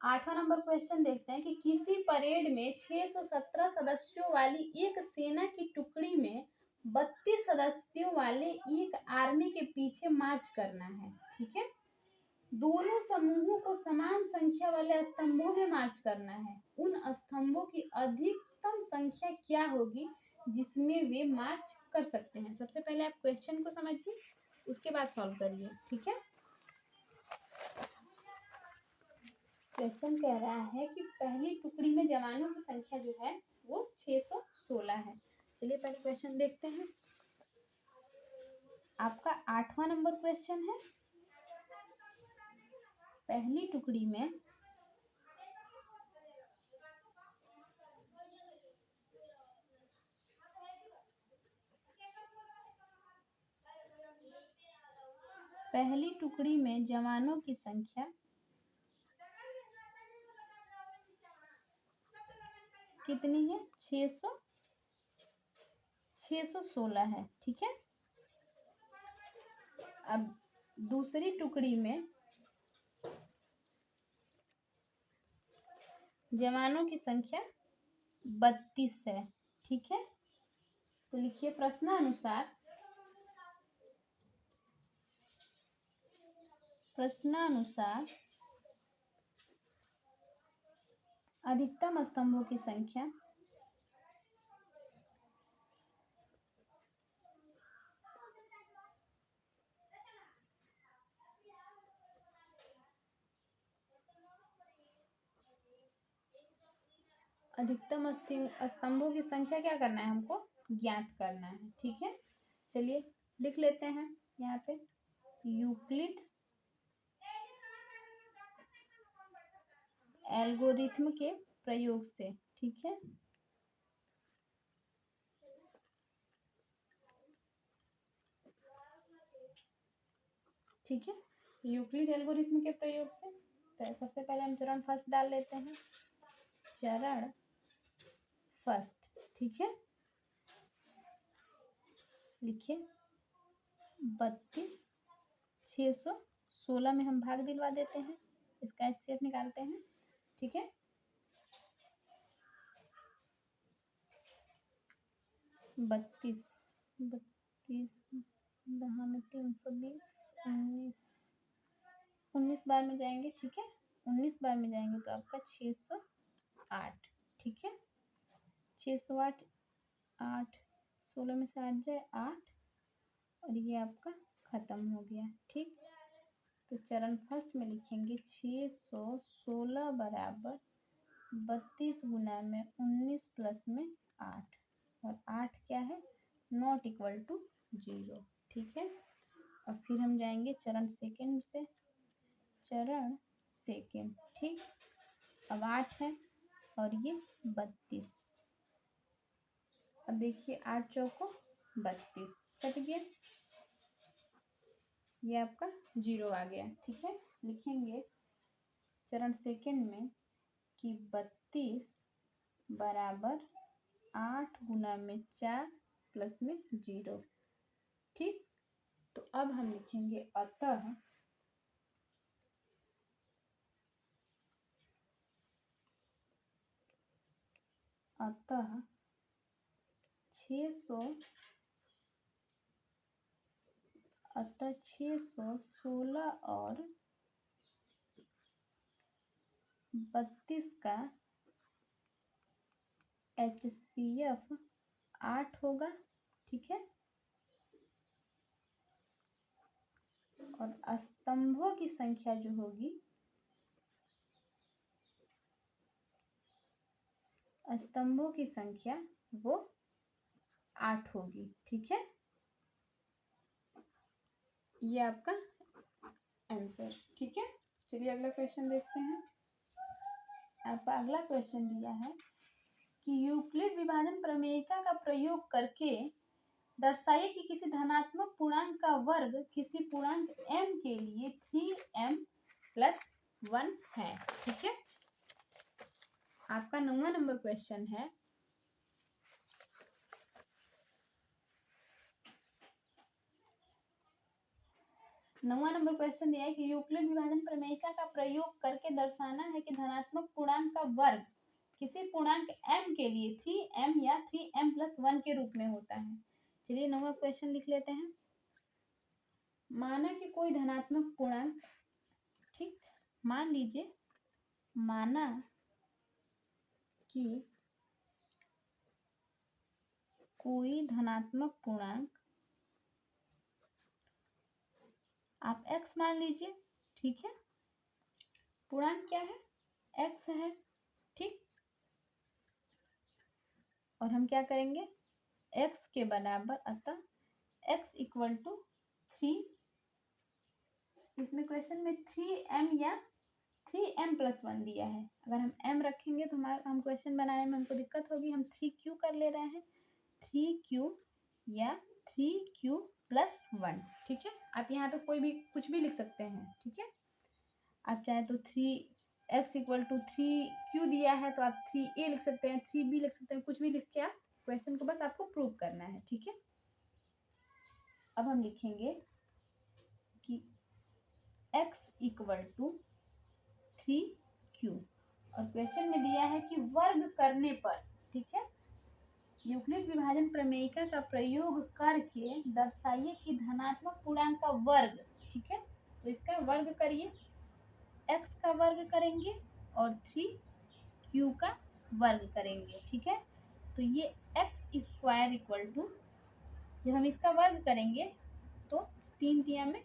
8वां नंबर क्वेश्चन देखते हैं कि किसी परेड में 617 सदस्यों वाली एक सेना की टुकड़ी में 32 सदस्यों वाले एक आर्मी के पीछे मार्च करना है, ठीक है। दोनों समूहों को समान संख्या वाले स्तंभों में मार्च करना है। उन स्तंभों की अधिकतम संख्या क्या होगी जिसमें वे मार्च कर सकते हैं। सबसे पहले आप क्वेश्चन को समझिए, उसके बाद सॉल्व करिए, ठीक है। क्वेश्चन कह रहा है कि पहली टुकड़ी में जवानों की संख्या जो है वो 616 है। चलिए पहले क्वेश्चन देखते हैं। आपका 8वां नंबर क्वेश्चन है। पहली टुकड़ी में जवानों की संख्या कितनी है? 616 है, ठीक है। अब दूसरी टुकड़ी में जवानों की संख्या 32 है, ठीक है। तो लिखिए प्रश्नानुसार अधिकतम स्तंभों की संख्या स्तंभों की संख्या क्या करना है हमको? ज्ञात करना है, ठीक है। चलिए लिख लेते हैं यहाँ पे यूक्लिड एल्गोरिथ्म के प्रयोग से, ठीक है। ठीक है, यूक्लिड एल्गोरिथ्म के प्रयोग से। तो सबसे पहले हम चरण फर्स्ट डाल लेते हैं, चरण फर्स्ट, ठीक है। लिखिए 32 616 में हम भाग दिलवा देते हैं, इसका HCF निकालते हैं, ठीक है। 32 दहा में 320, 19 बार में जाएंगे, ठीक है। 19 बार में जाएंगे तो आपका 608, ठीक है। 608, 8 16 में से 8 जाए 8, और ये आपका खत्म हो गया, ठीक। तो चरण फर्स्ट में लिखेंगे 616 बराबर 32 गुना में 19 प्लस में 8, और 8 क्या है? नॉट इक्वल टू 0, ठीक है। और फिर हम जाएंगे चरण सेकंड से, चरण सेकंड, ठीक। अब 8 है और ये 32, अब देखिए 8 चौको 32 कट गया, ये आपका 0 आ गया, ठीक है। लिखेंगे चरण सेकंड में कि 32 बराबर 8 गुना में 4 प्लस में 0, ठीक। तो अब हम लिखेंगे अतः 616 और 32 का HCF 8 होगा, ठीक है। और स्तंभों की संख्या जो होगी, स्तंभों की संख्या वो 8 होगी, ठीक है। ये आपका आंसर, ठीक है। चलिए अगला क्वेश्चन देखते हैं। आपका अगला क्वेश्चन दिया है कि यूक्लिड विभाजन प्रमेयिका का प्रयोग करके दर्शाइए कि किसी धनात्मक पूर्णांक का वर्ग किसी पूर्णांक m के लिए 3m + 1 है, ठीक है। आपका 9वां नंबर क्वेश्चन है। नौवां नंबर क्वेश्चन दिया है कि यूक्लिड विभाजन प्रमेयिका का प्रयोग करके दर्शाना है कि धनात्मक पूर्णांक का वर्ग किसी पूर्णांक m के लिए 3m या 3m + 1 के रूप में होता है। चलिए 9वां क्वेश्चन लिख लेते हैं। माना कि कोई धनात्मक पूर्णांक, ठीक, मान लीजिए माना कि कोई धनात्मक पूर्णांक आप x मान लीजिए, ठीक है। पूर्णांक क्या है? x है, ठीक। और हम क्या करेंगे? x के बराबर, अतः x इक्वल टू 3, इसमें क्वेश्चन में 3m या 3m+1 दिया है। अगर हम m रखेंगे तो हम क्वेश्चन बनाने में हमको दिक्कत होगी। हम 3q कर ले रहे हैं, 3q या 3q+1, ठीक है। आप यहाँ पे कोई भी कुछ भी लिख सकते हैं, ठीक है। आप चाहे तो 3x इक्वल टू 3q दिया है तो आप 3a लिख सकते हैं, 3b लिख सकते हैं, कुछ भी लिख के आप क्वेश्चन को बस आपको प्रूव करना है, ठीक है। अब हम लिखेंगे कि x इक्वल टू 3q और क्वेश्चन में दिया है कि वर्ग करने पर, ठीक है, यूक्लिड विभाजन प्रमेयिका का प्रयोग करके दर्शाइए कि धनात्मक पूर्णांक का वर्ग, ठीक है। तो इसका वर्ग करिए, x का वर्ग करेंगे और 3q का वर्ग करेंगे, ठीक है। तो ये x² इक्वल टू, जब हम इसका वर्ग करेंगे तो 3 तिया में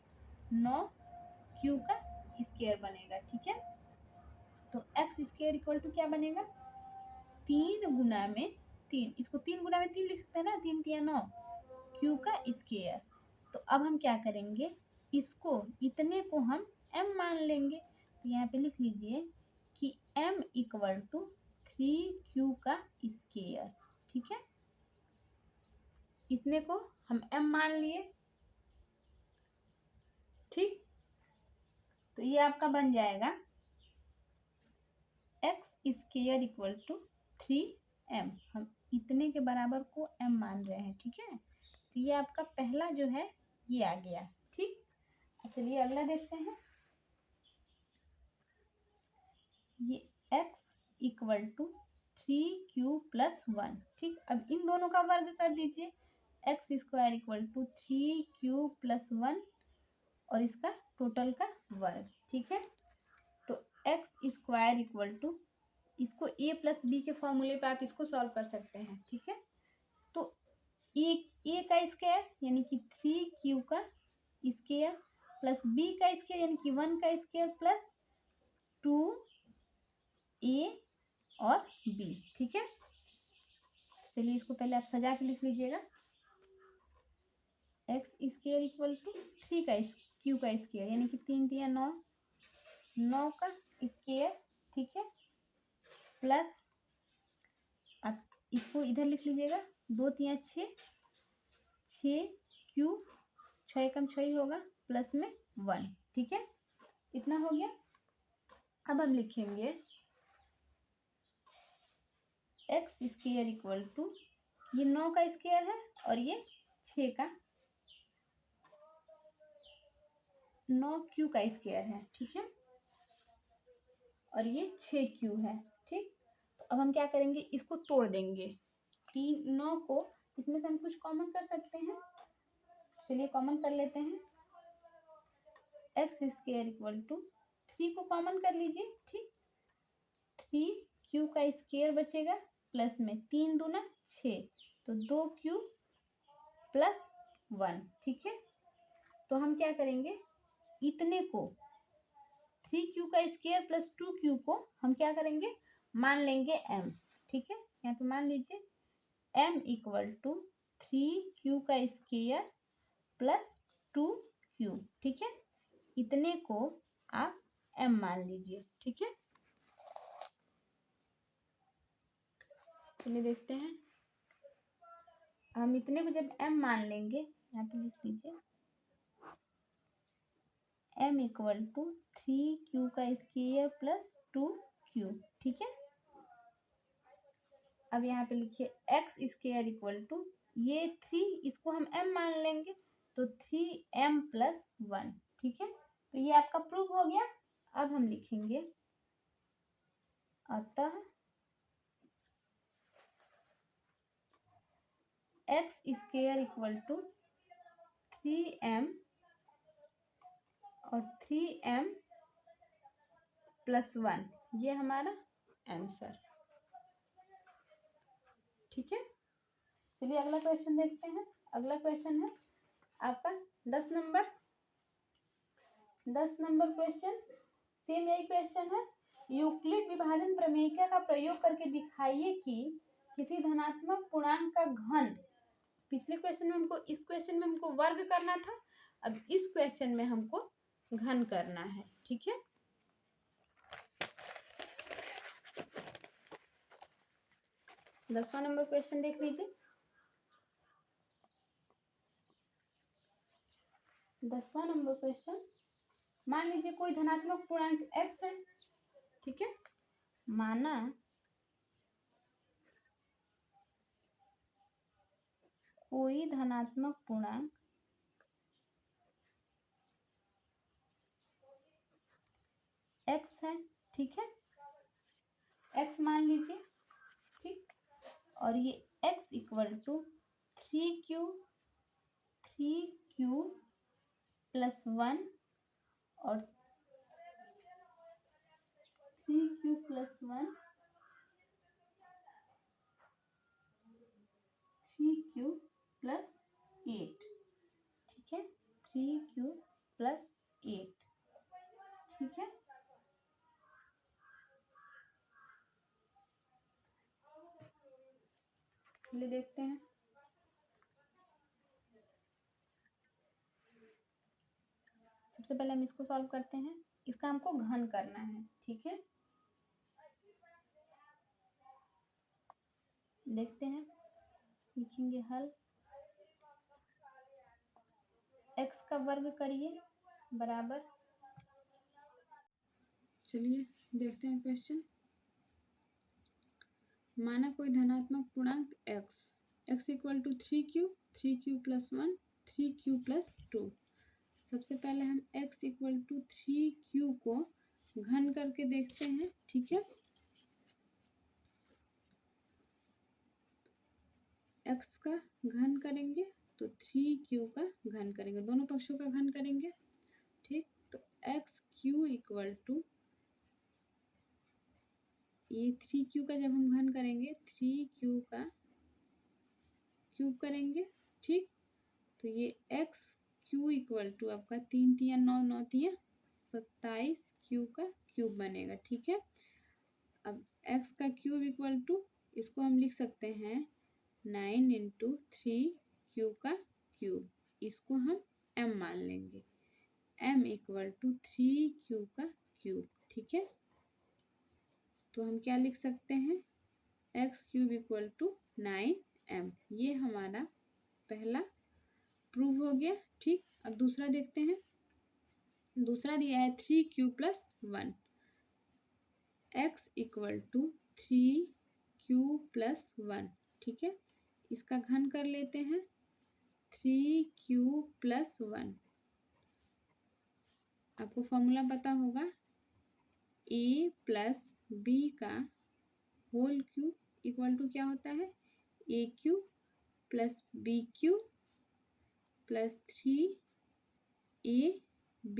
9q का स्क्वायर बनेगा, ठीक है। तो x² इक्वल टू क्या बनेगा? 3 गुना में 3, इसको 3 गुना में 3 लिख सकते हैं ना, 3 तिया 9, q का स्क्वायर। तो अब हम क्या करेंगे? इसको, इतने को हम m मान लेंगे। तो यहाँ पे लिख लीजिए कि m इक्वल टू 3q का स्क्वायर, ठीक है। इतने को हम m मान लिए, ठीक। तो ये आपका बन जाएगा x² इक्वल टू 3m। हम इतने के बराबर को m मान रहे हैं, ठीक है। तो ये आपका पहला जो है ये आ गया, ठीक। चलिए अगला देखते हैं। ये x इक्वल टू 3q+1, ठीक। अब इन दोनों का वर्ग कर दीजिए, x² इक्वल टू 3q+1 और इसका टोटल का वर्ग, ठीक है। तो x² इक्वल टू, इसको a+b के फॉर्मूले पे आप इसको सॉल्व कर सकते हैं, ठीक है। तो a का स्क्वायर यानी कि 3q का स्क्वायर प्लस b का स्क्वायर यानी कि 1 का स्क्वायर प्लस 2a और b, ठीक है। चलिए इसको पहले आप सजा के लिख लीजिएगा, x² इक्वल टू 3 का q का स्क्वायर यानी कि 3 तिया 9, 9 का स्क्वायर, ठीक है, प्लस आप इसको इधर लिख लीजिएगा, 2 तिया 6, 6q, 6 एकम 6 ही होगा, प्लस में 1, ठीक है। इतना हो गया। अब हम लिखेंगे x² इक्वल टू, ये 9 का स्क्वायर है और ये 6 का, 9q का स्क्वायर है, ठीक है, और ये 6q है, ठीक। तो अब हम क्या करेंगे? इसको तोड़ देंगे, 9 को इसमें से हम कुछ कॉमन कर सकते हैं। चलिए कॉमन कर लेते हैं, x² इक्वल टू 3 को कॉमन कर लीजिए, ठीक। 3q का स्क्वायर बचेगा प्लस में 3 दूना 6, तो 2q प्लस 1, ठीक है। तो हम क्या करेंगे? इतने को 3q का स्क्वायर प्लस 2q को हम क्या करेंगे? मान लेंगे m, ठीक है। यहाँ पे मान लीजिए m इक्वल टू 3q का स्क्वायर प्लस 2q, ठीक है। इतने को आप m मान लीजिए, ठीक है। चलिए देखते हैं, हम इतने को जब m मान लेंगे, यहाँ पे लिख लीजिए m इक्वल टू 3q का स्क्वायर प्लस 2q, ठीक है। अब यहाँ पे लिखिए x² इक्वल टू, ये 3, इसको हम m मान लेंगे तो 3m+1, ठीक है। तो ये आपका प्रूफ हो गया। अब हम लिखेंगे अतः x² इक्वल टू 3m और 3m+1, ये हमारा आंसर, ठीक है। चलिए अगला क्वेश्चन देखते हैं। अगला क्वेश्चन है आपका 10 नंबर क्वेश्चन। सेम यही क्वेश्चन है। यूक्लिड विभाजन प्रमेय का प्रयोग करके दिखाइए कि किसी धनात्मक पूर्णांक का घन, पिछले क्वेश्चन में हमको, इस क्वेश्चन में हमको वर्ग करना था, अब इस क्वेश्चन में हमको घन करना है। ठीक है, 10वां नंबर क्वेश्चन देख लीजिए। 10वां नंबर क्वेश्चन, मान लीजिए कोई धनात्मक पूर्णांक x है। ठीक है, माना कोई धनात्मक पूर्णांक x है। ठीक है, x मान लीजिए। ठीक, और ये x equal to 3q plus 1 और 3q प्लस 1 3q प्लस 8। ठीक है, 3q प्लस 8। ठीक है, चलिए देखते हैं। सबसे पहले हम इसको सॉल्व करते हैं। इसका हमको घन करना है। ठीक है, देखते हैं, लिखेंगे हल। x का वर्ग करिए बराबर, चलिए देखते हैं क्वेश्चन। माना कोई धनात्मक पूर्णांक x equal to 3q plus 1 3q plus 2। सबसे पहले हम x इक्वल टू 3q को घन करके देखते हैं। ठीक है, x का घन करेंगे तो 3q का घन करेंगे, दोनों पक्षों का घन करेंगे। ठीक, तो x³ इक्वल टू, ये 3q का जब हम घन करेंगे 3q का क्यूब करेंगे। ठीक, तो ये x³ इक्वल टू आपका 3 तिया 9 9 तिया 27 q का क्यूब बनेगा। ठीक है, अब x का क्यूब इक्वल टू, इसको हम लिख सकते हैं 9 इंटू 3q का क्यूब, इसको हम m मान लेंगे, m इक्वल टू 3q का क्यूब। ठीक है, तो हम क्या लिख सकते हैं, x³ इक्वल टू 9m। ये हमारा पहला प्रूव हो गया। ठीक, अब दूसरा देखते हैं। दूसरा दिया है 3q plus 1, x equal to 3q plus 1। ठीक है, इसका घन कर लेते हैं 3q प्लस 1। आपको फॉर्मूला पता होगा, a प्लस b का होल क्यूब इक्वल टू क्या होता है, a³ plus b³ plus 3ab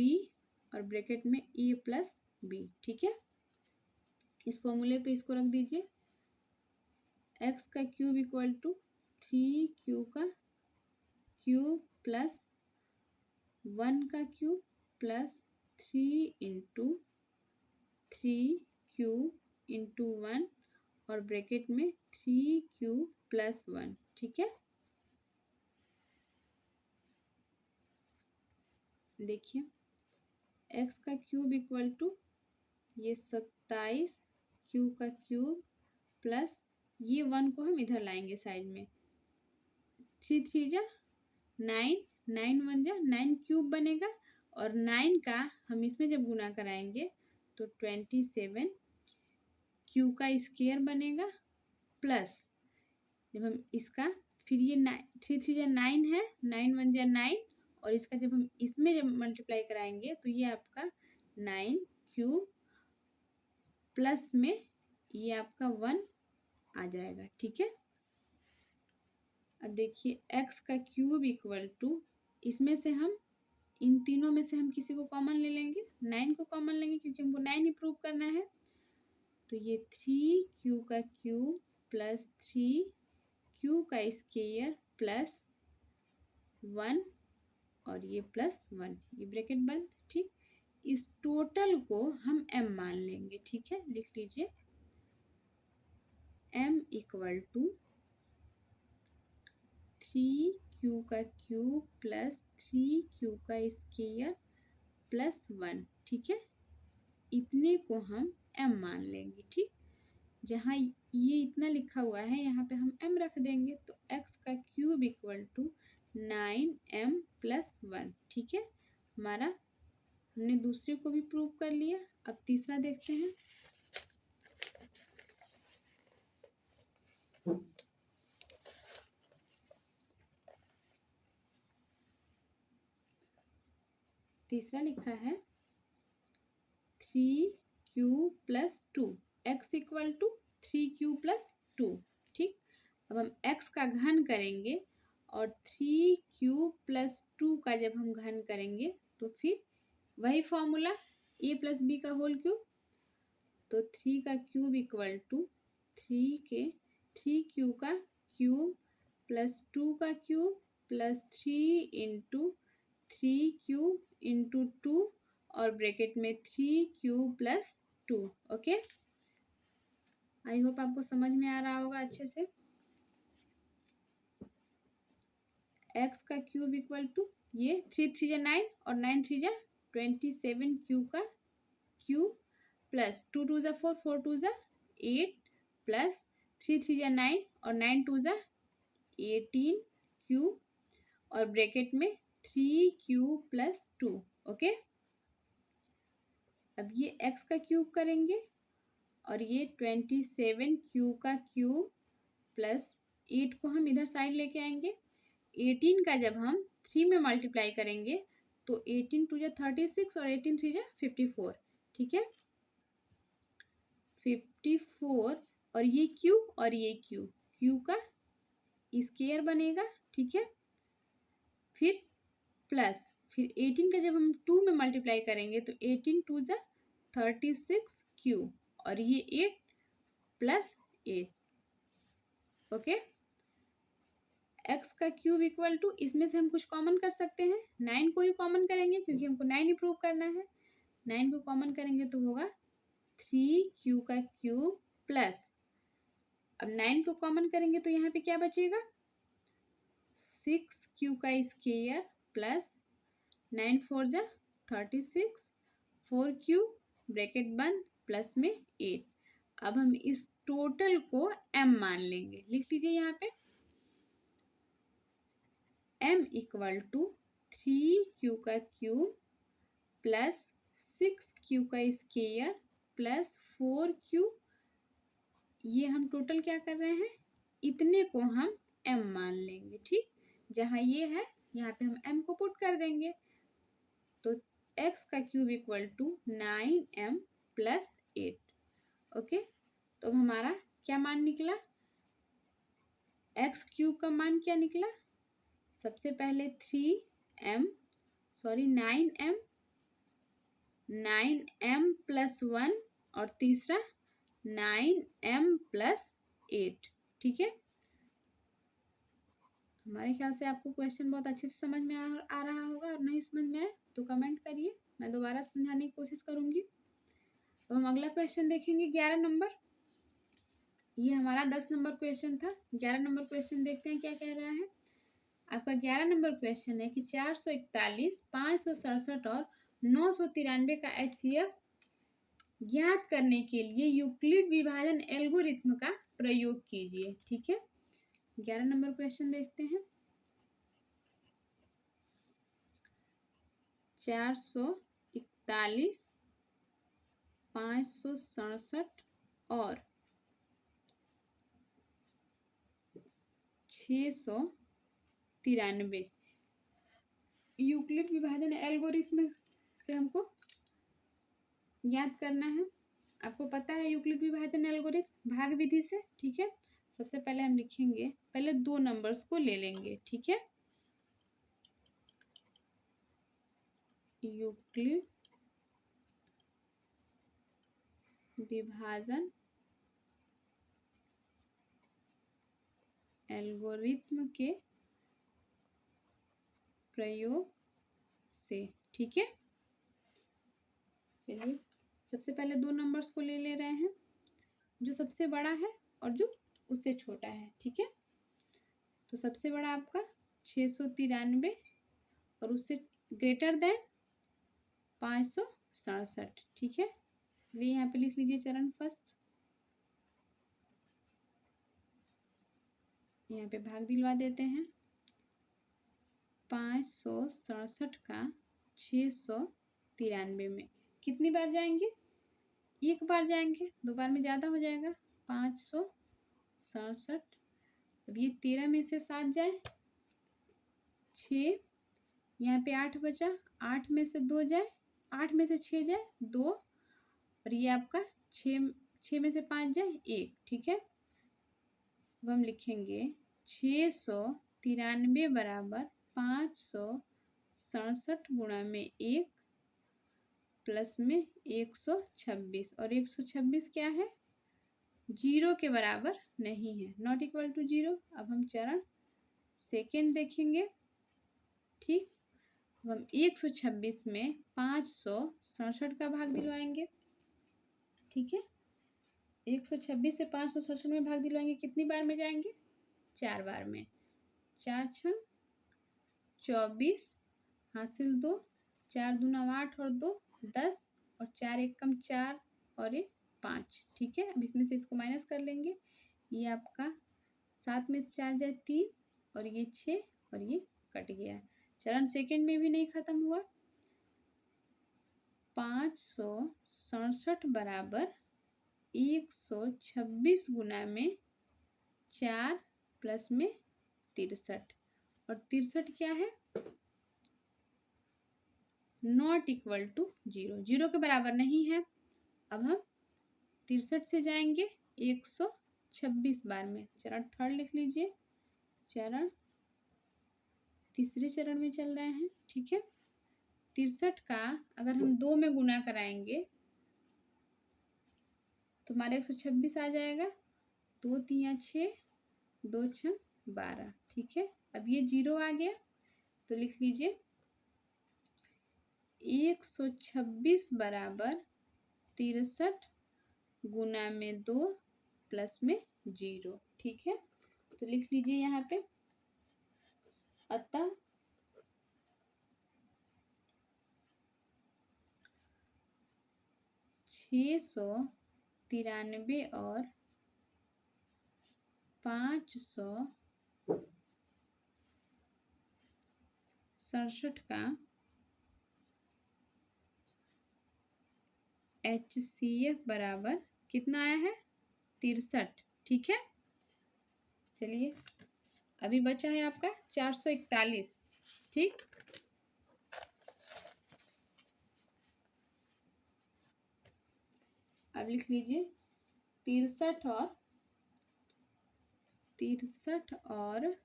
और ब्रैकेट में a प्लस b। ठीक है, इस फॉर्मूले पे इसको रख दीजिए। x का क्यूब इक्वल टू 3q का क्यूब प्लस 1 का cube plus 3 into 3q into 1 और ब्रैकेट में 3q प्लस 1। ठीक है, देखिए x का क्यूब इक्वल टू ये 27q का क्यूब प्लस ये 1 को हम इधर लाएंगे साइड में, 3 3 जा 9, 9 1 जा 9 क्यूब बनेगा, और 9 का हम इसमें जब गुना कराएंगे तो 27 q का स्क्वायर बनेगा, प्लस जब हम इसका, फिर ये 3 3 जा 9 है, 9 1 जा 9, और इसका जब हम इसमें जब मल्टीप्लाई कराएंगे तो ये आपका 9 क्यूब प्लस में ये आपका 1 आ जाएगा। ठीक है, अब देखिए x का क्यूब इक्वल टू, इसमें से हम, इन तीनों में से हम किसी को कॉमन ले लेंगे, 9 को कॉमन लेंगे क्योंकि हमको 9 ही प्रूव करना है। तो ये 3q का क्यूब प्लस 3q क्यू का स्क्वायर प्लस 1 और ये प्लस 1, ये ब्रैकेट बंद। ठीक, इस टोटल को हम m मान लेंगे। ठीक है, लिख लीजिए m इक्वल टू 3q का क्यूब प्लस 3q का स्क्वायर प्लस 1। ठीक है, इतने को हम m मान लेंगे। ठीक, जहाँ ये इतना लिखा हुआ है यहाँ पे हम m रख देंगे, तो x का cube equal to 9m plus 1। ठीक है, हमारा हमने दूसरे को भी प्रूव कर लिया। अब तीसरा देखते हैं। तीसरा लिखा है 3q plus 2, x equal to 3q plus 2। ठीक, अब हम x का घन करेंगे और 3q प्लस 2 का जब हम घन करेंगे तो फिर वही फॉर्मूला a प्लस बी का होल क्यूब। तो 3 का क्यूब इक्वल टू 3q का क्यूब प्लस 2 का cube plus 3 into 3q into 2 और ब्रैकेट में 3q plus 2। Okay, I hope आपको समझ में आ रहा होगा अच्छे से। x का क्यूब इक्वल टू ये 3 3 जा 9 और 9 3 जा 27q का क्यूब प्लस 2 2 जा 4 4 2 जा 8 प्लस 3 3 जा 9 और 9 2 जा 18q और ब्रैकेट में 3q प्लस 2। ओके, अब ये x का क्यूब करेंगे और ये 27q का क्यूब प्लस 8 को हम इधर साइड लेके आएंगे। 18 का जब हम 3 में मल्टीप्लाई करेंगे तो 18 टू जा 36 और 18 3 जा 54। ठीक है, 54 और ये क्यू का स्क्वायर बनेगा। ठीक है, फिर 18 का जब हम 2 में मल्टीप्लाई करेंगे तो 18 टू जा 36q और ये 8 प्लस 8। ओके, x का क्यूब इक्वल टू, इसमें से हम कुछ कॉमन कर सकते हैं, 9 को ही कॉमन करेंगे क्योंकि हमको 9 ही प्रूव करना है। 9 को कॉमन करेंगे तो होगा 3q का क्यूब प्लस, अब 9 को कॉमन करेंगे तो यहाँ पे क्या बचेगा, 6q का स्क्वायर प्लस 9 4 जा 36, 4q ब्रैकेट बंद प्लस में 8। अब हम इस टोटल को m मान लेंगे। लिख लीजिए यहाँ पे m इक्वल टू 3q का क्यूब प्लस 6q का स्क्वायर प्लस 4q, ये हम टोटल क्या कर रहे हैं, इतने को हम m मान लेंगे। ठीक, जहाँ ये है यहाँ पे हम m को पुट कर देंगे तो x का cube equal to 9m plus 8। Okay, तो हमारा क्या मान निकला, x क्यूब का मान क्या निकला, सबसे पहले 9m प्लस 1 और तीसरा 9m प्लस 8। ठीक है, हमारे ख्याल से आपको क्वेश्चन बहुत अच्छे से समझ में आ रहा होगा, और नहीं समझ में आए तो कमेंट करिए, मैं दोबारा समझाने की कोशिश करूंगी। तो हम अगला क्वेश्चन देखेंगे 11 नंबर। ये हमारा 10 नंबर क्वेश्चन था। 11 नंबर क्वेश्चन देखते हैं क्या कह रहा है। आपका 11 नंबर क्वेश्चन है कि 441, 567 और 993 का HCF ज्ञात करने के लिए यूक्लिड विभाजन एल्गोरिथ्म का प्रयोग कीजिए। ठीक है, 11 नंबर क्वेश्चन देखते हैं। 441, 567 और 693 यूक्लिड विभाजन एल्गोरिथ्म से हमको ज्ञात करना है। आपको पता है यूक्लिड विभाजन एल्गोरिथ्म भाग विधि से। ठीक है, सबसे पहले हम लिखेंगे, पहले 2 नंबर्स को ले लेंगे। ठीक है, यूक्लिड विभाजन एल्गोरिथ्म के प्रयोग से। ठीक है, चलिए सबसे पहले दो नंबर्स को ले रहे हैं, जो सबसे बड़ा है और जो उससे छोटा है। ठीक है, तो सबसे बड़ा आपका 693 और उससे ग्रेटर देन 567। ठीक है, चलिए यहाँ पे लिख लीजिए चरण फर्स्ट। यहाँ पे भाग दिलवा देते हैं। 567 का 693 में कितनी बार जाएंगे? एक बार जाएंगे, दो बार में ज़्यादा हो जाएगा। 567, अब ये 13 में से 7 जाए, 6, यहाँ पे 8 बचा, 8 में से 2 जाए, 8 में से 6 जाए 2, और ये आपका 6 में से 5 जाए 1। ठीक है, अब हम लिखेंगे 693 बराबर 567 गुणा में 1 प्लस में 126, और 126 क्या है? 0 के बराबर नहीं है, नॉट इक्वल टू 0। अब हम चरण सेकेंड देखेंगे। ठीक, अब हम 126 में 567 का भाग दिलवाएंगे। ठीक है, 126 से 567 में भाग दिलवाएंगे, कितनी बार में जाएंगे? 4 बार में। 4 6 24, हासिल 2, 4 दूना 8 और 2 10, और 4 एक कम 4 और ये 5। ठीक है, अब इसमें से इसको माइनस कर लेंगे। ये आपका 7 में से 4 जाए 3, और ये 6, और ये कट गया। चरण सेकंड में भी नहीं खत्म हुआ। 567 बराबर 126 गुना में 4 प्लस में 63, और 63 क्या है? नॉट इक्वल टू 0, 0 के बराबर नहीं है। अब हम 63 से जाएंगे 126 बार में। चरण थर्ड लिख लीजिए, चरण तीसरे चरण में चल रहे हैं। ठीक है, 63 का अगर हम 2 में गुना कराएंगे तो हमारा 126 आ जाएगा। 2 3 6, 2 6 12। ठीक है, अब ये 0 आ गया तो लिख लीजिए 126 बराबर 63 गुना में 2 प्लस में 0। ठीक है, तो लिख लीजिए यहाँ पे, अतः 693 और 567 का HCF बराबर कितना आया है? 63। ठीक है, चलिए अभी बचा है आपका 441। ठीक, अब लिख लीजिए 63 और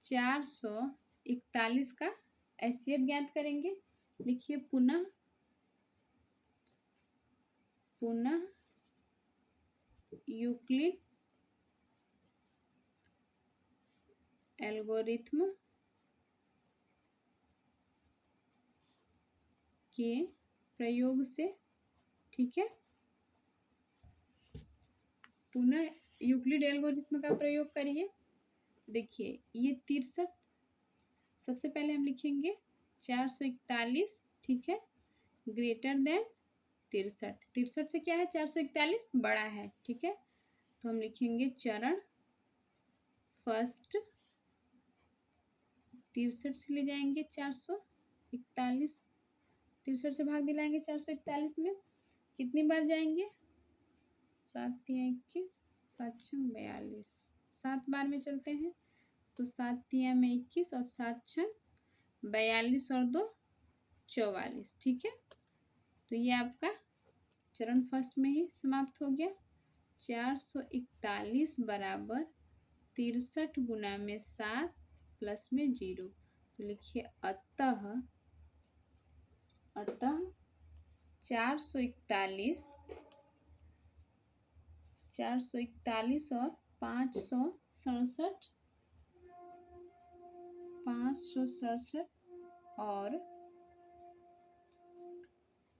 441 का HCF ज्ञात करेंगे। लिखिए पुनः यूक्लिड एल्गोरिथ्म के प्रयोग से। ठीक है, पुनः यूक्लिड एल्गोरिथ्म का प्रयोग करिए। देखिए ये 63, सबसे पहले हम लिखेंगे 441। ठीक है, ग्रेटर देन 63। 63 से क्या है? 441 बड़ा है। ठीक है, तो हम लिखेंगे चरण फर्स्ट 63 से ले जाएंगे 441, 63 से भाग दिलाएंगे 441 में, कितनी बार जाएंगे? 7 3 21, 7 6 42, 7 बार में चलते हैं, तो 7 3 में 21 और 7 6 42 और 2 44। ठीक है, तो ये आपका चरण फर्स्ट में ही समाप्त हो गया। 441 बराबर 63 गुना में 7 प्लस में 0, तो लिखिए अतः 441 और 567 और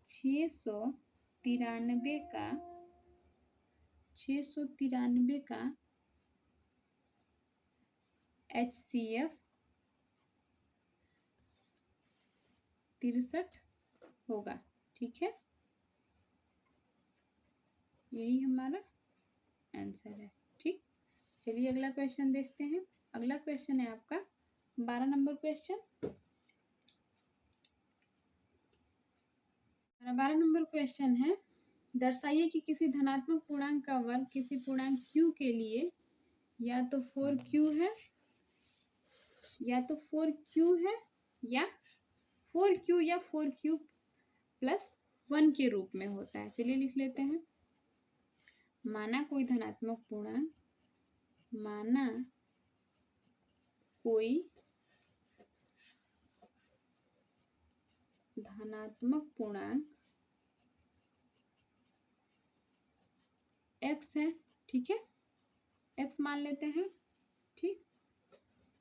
693 का HCF 63 होगा। ठीक है, यही हमारा आंसर है। ठीक, चलिए अगला क्वेश्चन देखते हैं। अगला क्वेश्चन है आपका 12 नंबर क्वेश्चन। 12 नंबर क्वेश्चन है, दर्शाइए कि किसी धनात्मक पूर्णांक का वर्ग किसी पूर्णांक q के लिए या तो 4q है या 4q प्लस 1 के रूप में होता है। चलिए लिख लेते हैं। माना कोई धनात्मक पूर्णांक x है। ठीक है, x मान लेते हैं। ठीक,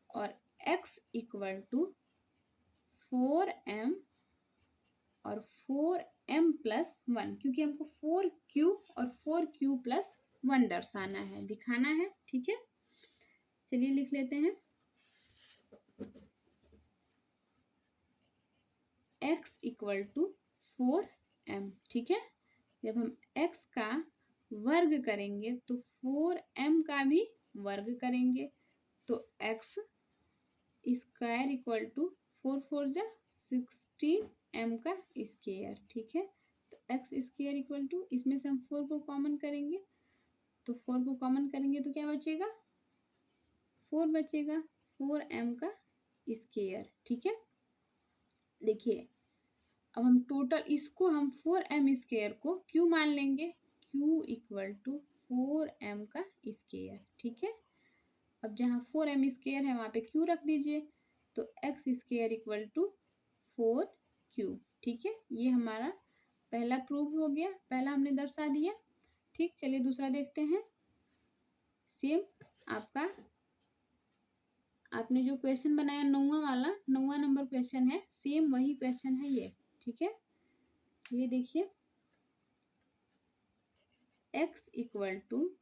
और x इक्वल टू 4m और 4m प्लस 1, क्योंकि हमको 4q और 4q प्लस 1 दर्शाना है, दिखाना है। ठीक है, चलिए लिख लेते हैं। x equal to 4m। ठीक है, जब हम x का वर्ग करेंगे तो 4m का भी वर्ग करेंगे, तो x स्क्वायर इक्वल टू 4 4 जा 16m का स्क्वायर। ठीक है, तो x स्क्वायर इक्वल टू, इसमें से हम 4 को कॉमन करेंगे, तो 4 को कॉमन करेंगे तो क्या बचेगा, 4 बचेगा, 4m का स्क्वायर। ठीक है, देखिए अब हम टोटल इसको हम 4m स्क्वायर को q मान लेंगे, q इक्वल टू 4m का स्क्वायर। ठीक है, अब जहाँ 4m स्क्वायर है वहाँ पे q रख दीजिए, तो x square equal to 4q। ठीक है, ये हमारा पहला प्रूफ हो गया, पहला हमने दर्शा दिया। ठीक, चलिए दूसरा देखते हैं। सेम आपका आपने जो क्वेश्चन बनाया 9वां नंबर क्वेश्चन है, सेम वही क्वेश्चन है ये। ठीक है, ये देखिए x equal to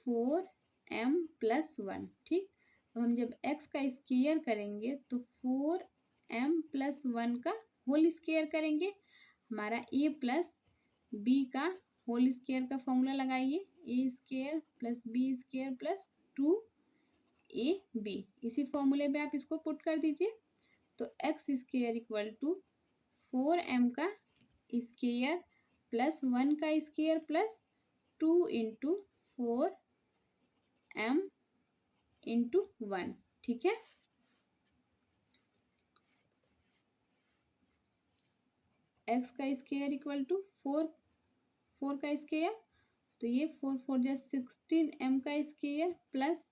4m plus 1। ठीक, तो हम जब x का स्क्वायर करेंगे तो 4m प्लस 1 का होल स्क्वायर करेंगे। हमारा a प्लस b का होल स्क्वायर का फॉर्मूला लगाइए, a square plus b square plus 2ab। इसी फॉर्मूले पे आप इसको पुट कर दीजिए, तो x square equal to 4m का स्क्वायर प्लस 1 का square plus 2 into 4m into 1। ठीक है, x का स्क्वायर इक्वल टू 4 का स्क्वायर, तो ये 4 4 जा 16m का स्क्वायर प्लस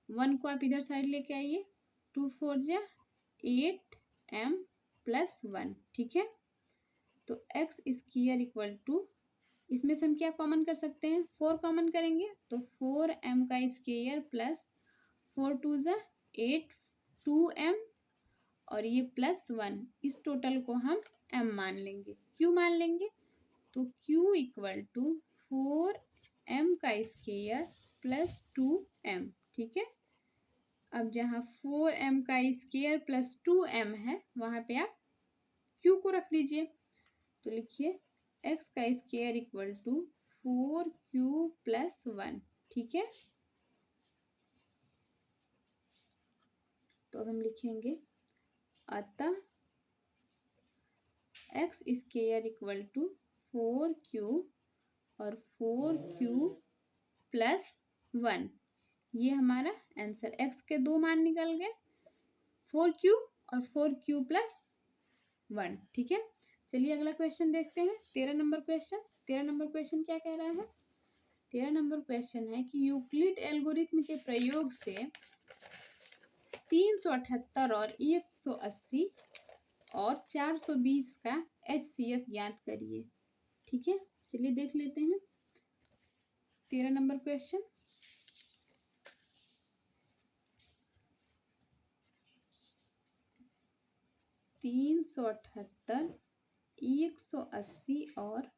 1 को आप इधर साइड लेके आइए, 2 4 जा 8m प्लस 1। ठीक है, तो x स्क्वायर इक्वल टू, इसमें से हम क्या कॉमन कर सकते हैं, 4 कॉमन करेंगे, तो 4m का स्क्वायर प्लस 4 2 जा 8 2m और ये प्लस 1, इस टोटल को हम m मान लेंगे, q मान लेंगे, तो q इक्वल टू 4m का स्क्वायर प्लस 2m। ठीक है, अब जहाँ 4m का स्क्वायर प्लस 2m है वहाँ पे आप q को रख दीजिए, तो लिखिए x का square equal to 4q plus 1। ठीक है, तो अब हम लिखेंगे अतः x square equal to 4q और 4q प्लस 1, ये हमारा आंसर। x के दो मान निकल गए, 4q और 4q प्लस 1। ठीक है, चलिए अगला क्वेश्चन देखते हैं। 13 नंबर क्वेश्चन। 13 नंबर क्वेश्चन क्या कह रहा है, 13 नंबर क्वेश्चन है कि यूक्लिड एल्गोरिथ्म के प्रयोग से 378 और 180 और 420 का HCF ज्ञात करिए। ठीक है, चलिए देख लेते हैं 13 नंबर क्वेश्चन। 378, 180 और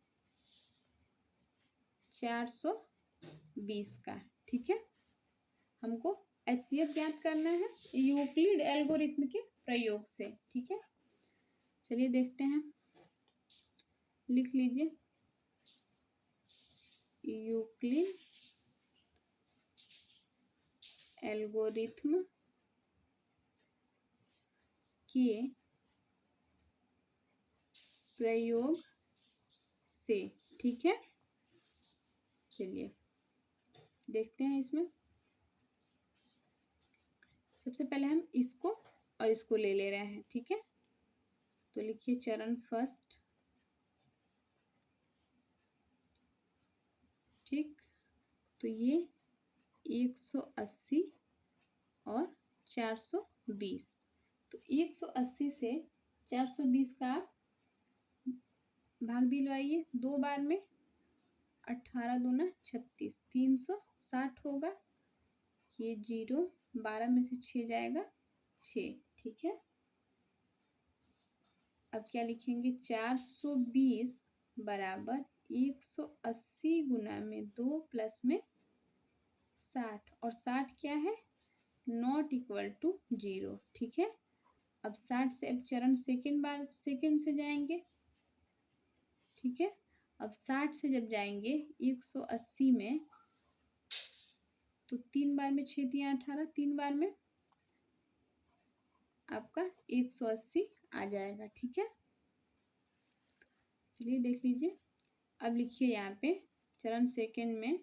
420 का। ठीक है, हमको HCF ज्ञात करना है यूक्लिड एल्गोरिथम के प्रयोग से। ठीक है, चलिए देखते हैं, लिख लीजिए यूक्लिड एल्गोरिथम के प्रयोग से। ठीक है, चलिए देखते हैं। इसमें सबसे पहले हम इसको और इसको ले रहे हैं। ठीक है, तो लिखिए चरण फर्स्ट। ठीक, तो ये 180 और 420, तो 180 से 420 का आप भाग दिलवाइए 2 बार में। 18 दूना 36, 360 होगा। ये 0, 12 में से 6 जाएगा 6। ठीक है, अब क्या लिखेंगे, 420 बराबर 180 गुना में 2 प्लस में 60, और 60 क्या है, नॉट इक्वल टू 0। ठीक है, अब 60 से अब चरण सेकंड से जाएंगे। ठीक है, अब 60 से जब जाएंगे 180 में, तो 3 बार में 6 दिया 18, 3 बार में आपका 180 आ जाएगा। ठीक है, चलिए देख लीजिए। अब लिखिए यहाँ पे चरण सेकंड में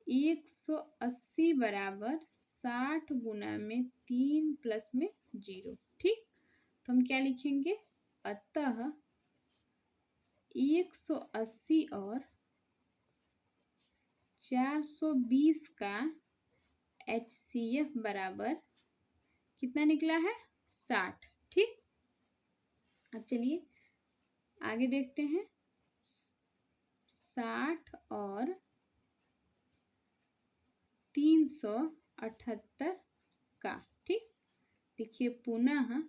180 बराबर 60 गुना में 3 प्लस में 0। ठीक, तो हम क्या लिखेंगे, अतः 180 और 420 का HCF बराबर कितना निकला है, 60। ठीक, अब चलिए आगे देखते हैं। 60 और 378 का। ठीक, देखिए पुनः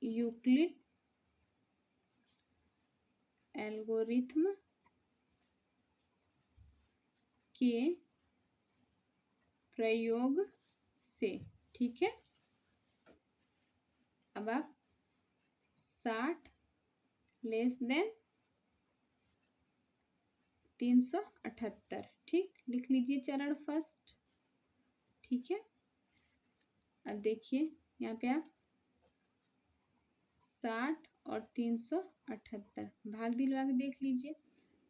यूक्लिड एल्गोरिथम के प्रयोग से। ठीक है, अब आप 60 लेस देन 378। ठीक, लिख लीजिए चरण फर्स्ट। ठीक है, अब देखिए यहाँ पे आप 60 और 378 भाग दिलवा के देख लीजिए।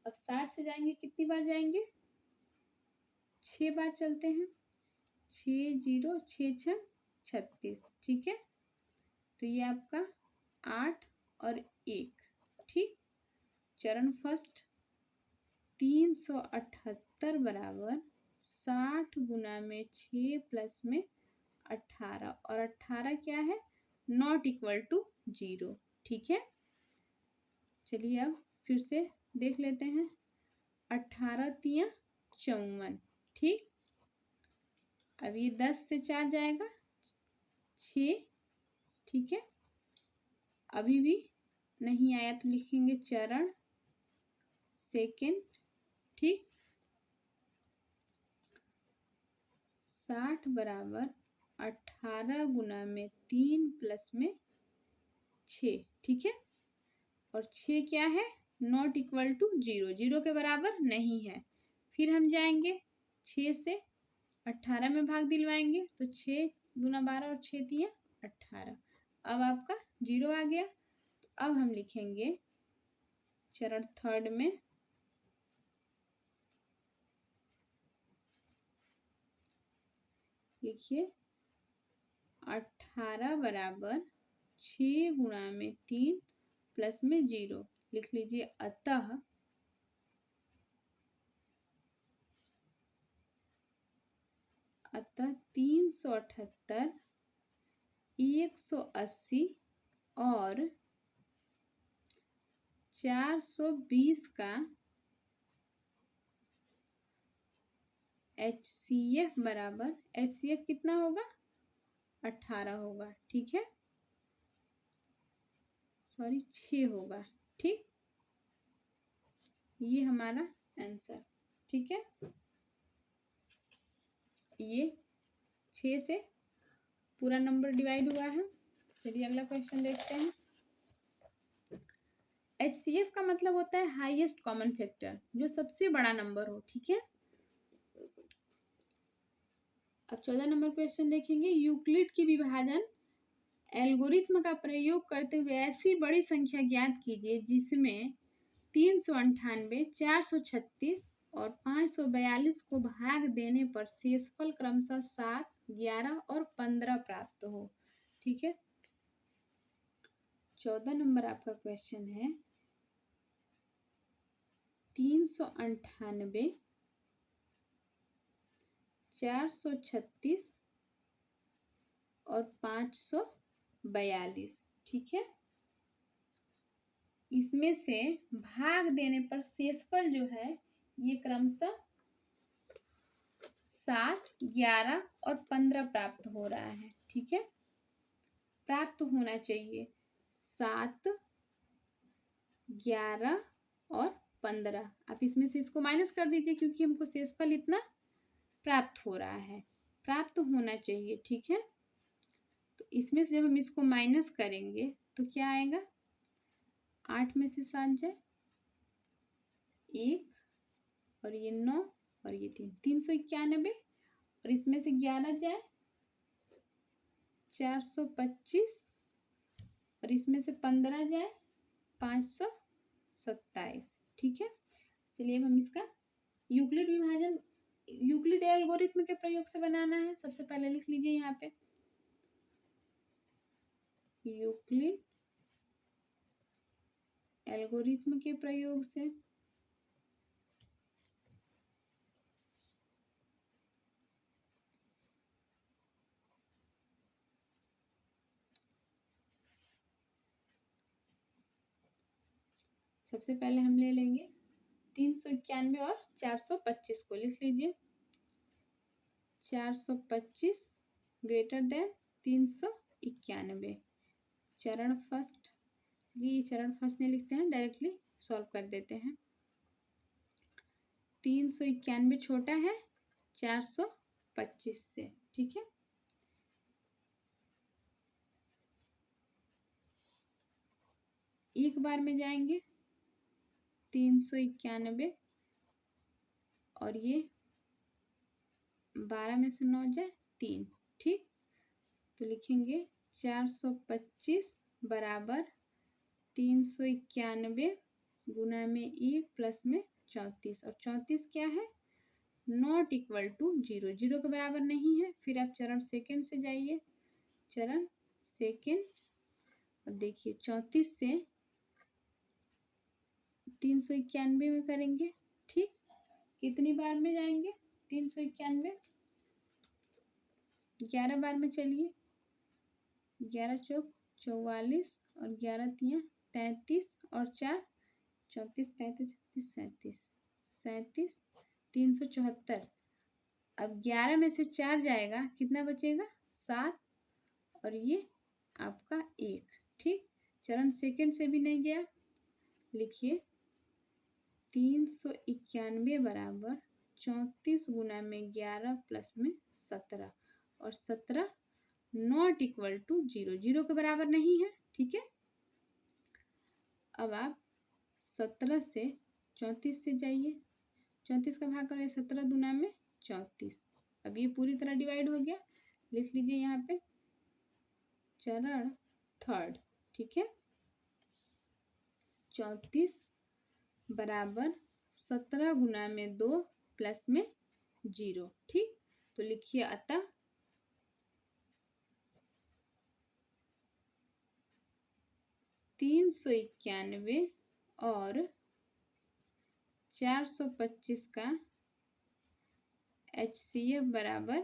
अब 60 से जाएंगे, कितनी बार जाएंगे, 6 बार चलते हैं। 6 0 6 6 36। ठीक है, तो ये आपका 8 और 1। ठीक, चरण फर्स्ट 378 बराबर 60 गुना में 6 प्लस में 18, और 18 क्या है, नॉट इक्वल टू 0। ठीक है, चलिए अब फिर से देख लेते हैं। 18 तिया 54। ठीक, अब ये 10 से 4 जाएगा 6। ठीक है, अभी भी नहीं आया तो लिखेंगे चरण सेकंड। ठीक, 60 बराबर 18 गुना में 3 प्लस में 6। ठीक है, और 6 क्या है, नॉट इक्वल टू 0, 0 के बराबर नहीं है। फिर हम जाएंगे 6 से 18 में भाग दिलवाएंगे, तो 6 गुना 12 और 6 दिया 18। अब आपका 0 आ गया। तो अब हम लिखेंगे चरण थर्ड में लिखिए 18 बराबर 6 गुना में 3 प्लस में 0। लिख लीजिए अतः 378, 180 और 420 का HCF बराबर, HCF कितना होगा, 18 होगा, ठीक है, सॉरी 6 होगा, ठीक, ये हमारा आंसर, ठीक है। ये 6 से पूरा नंबर डिवाइड हुआ है। चलिए अगला क्वेश्चन देखते हैं। HCF का मतलब होता है हाईएस्ट कॉमन फैक्टर, जो सबसे बड़ा नंबर हो, ठीक है। अब 14 नंबर क्वेश्चन देखेंगे। यूक्लिड की विभाजन एल्गोरिथ्म का प्रयोग करते हुए ऐसी बड़ी संख्या ज्ञात कीजिए जिसमें 398, 436 और 542 को भाग देने पर शेषफल क्रमशः 7, 11 और 15 प्राप्त हो, ठीक है। 14 नंबर आपका क्वेश्चन है 398, 436 और 542, ठीक है। इसमें से भाग देने पर शेषफल जो है ये क्रमशः 7, 11 और 15 प्राप्त हो रहा है, ठीक है। प्राप्त होना चाहिए 7, 11 और 15। आप इसमें से इसको माइनस कर दीजिए क्योंकि हमको शेषफल इतना प्राप्त हो रहा है, प्राप्त होना चाहिए, ठीक है। तो इसमें से जब हम इसको माइनस करेंगे तो क्या आएगा, 8 में से 7 जाए 1 और ये 9 और ये 3, 391 और इसमें से 11 जाए 425 और इसमें से 15 जाए 527, ठीक है। चलिए अब हम इसका यूक्लिड विभाजन यूक्लिड एल्गोरिथ्म के प्रयोग से बनाना है। सबसे पहले लिख लीजिए यहाँ पे यूक्लिड एल्गोरिथ्म के प्रयोग से सबसे पहले हम ले लेंगे 391 और 425 को, लिख लीजिए 425 ग्रेटर देन 391, चरण फर्स्ट। ये चरण फर्स्ट नहीं लिखते हैं, डायरेक्टली सॉल्व कर देते हैं। 391 छोटा है 425 से, ठीक है। एक बार में जाएंगे 391 और ये 12 में से 9 जाए 3, ठीक। तो लिखेंगे 425 बराबर 391 गुना में 1 प्लस में 34, और 34 क्या है, नॉट इक्वल टू 0, 0 के बराबर नहीं है। फिर आप चरण सेकंड से जाइए, चरण सेकंड, और देखिए 34 से 391 में करेंगे, ठीक। कितनी बार में जाएंगे 391, 11 बार में चलिए, 11 चौक 44 और 11 तियाँ 33 और 4 34, 35, 36, 37, 37, 374। अब 11 में से 4 जाएगा, कितना बचेगा 7 और ये आपका 1, ठीक। चरण सेकंड से भी नहीं गया, लिखिए 391 बराबर 34 गुना में 11 प्लस में 17, और 17 नॉट इक्वल टू 0, 0 के बराबर नहीं है, ठीक है। अब आप 17 से 34 से जाइए, 34 का भाग करें 17 दुना में 34। अब ये पूरी तरह डिवाइड हो गया, लिख लीजिए यहाँ पे चरण थर्ड, ठीक है। 34 बराबर 17 गुना में 2 प्लस में 0, ठीक। तो लिखिए अतः 391 और 425 का HCF बराबर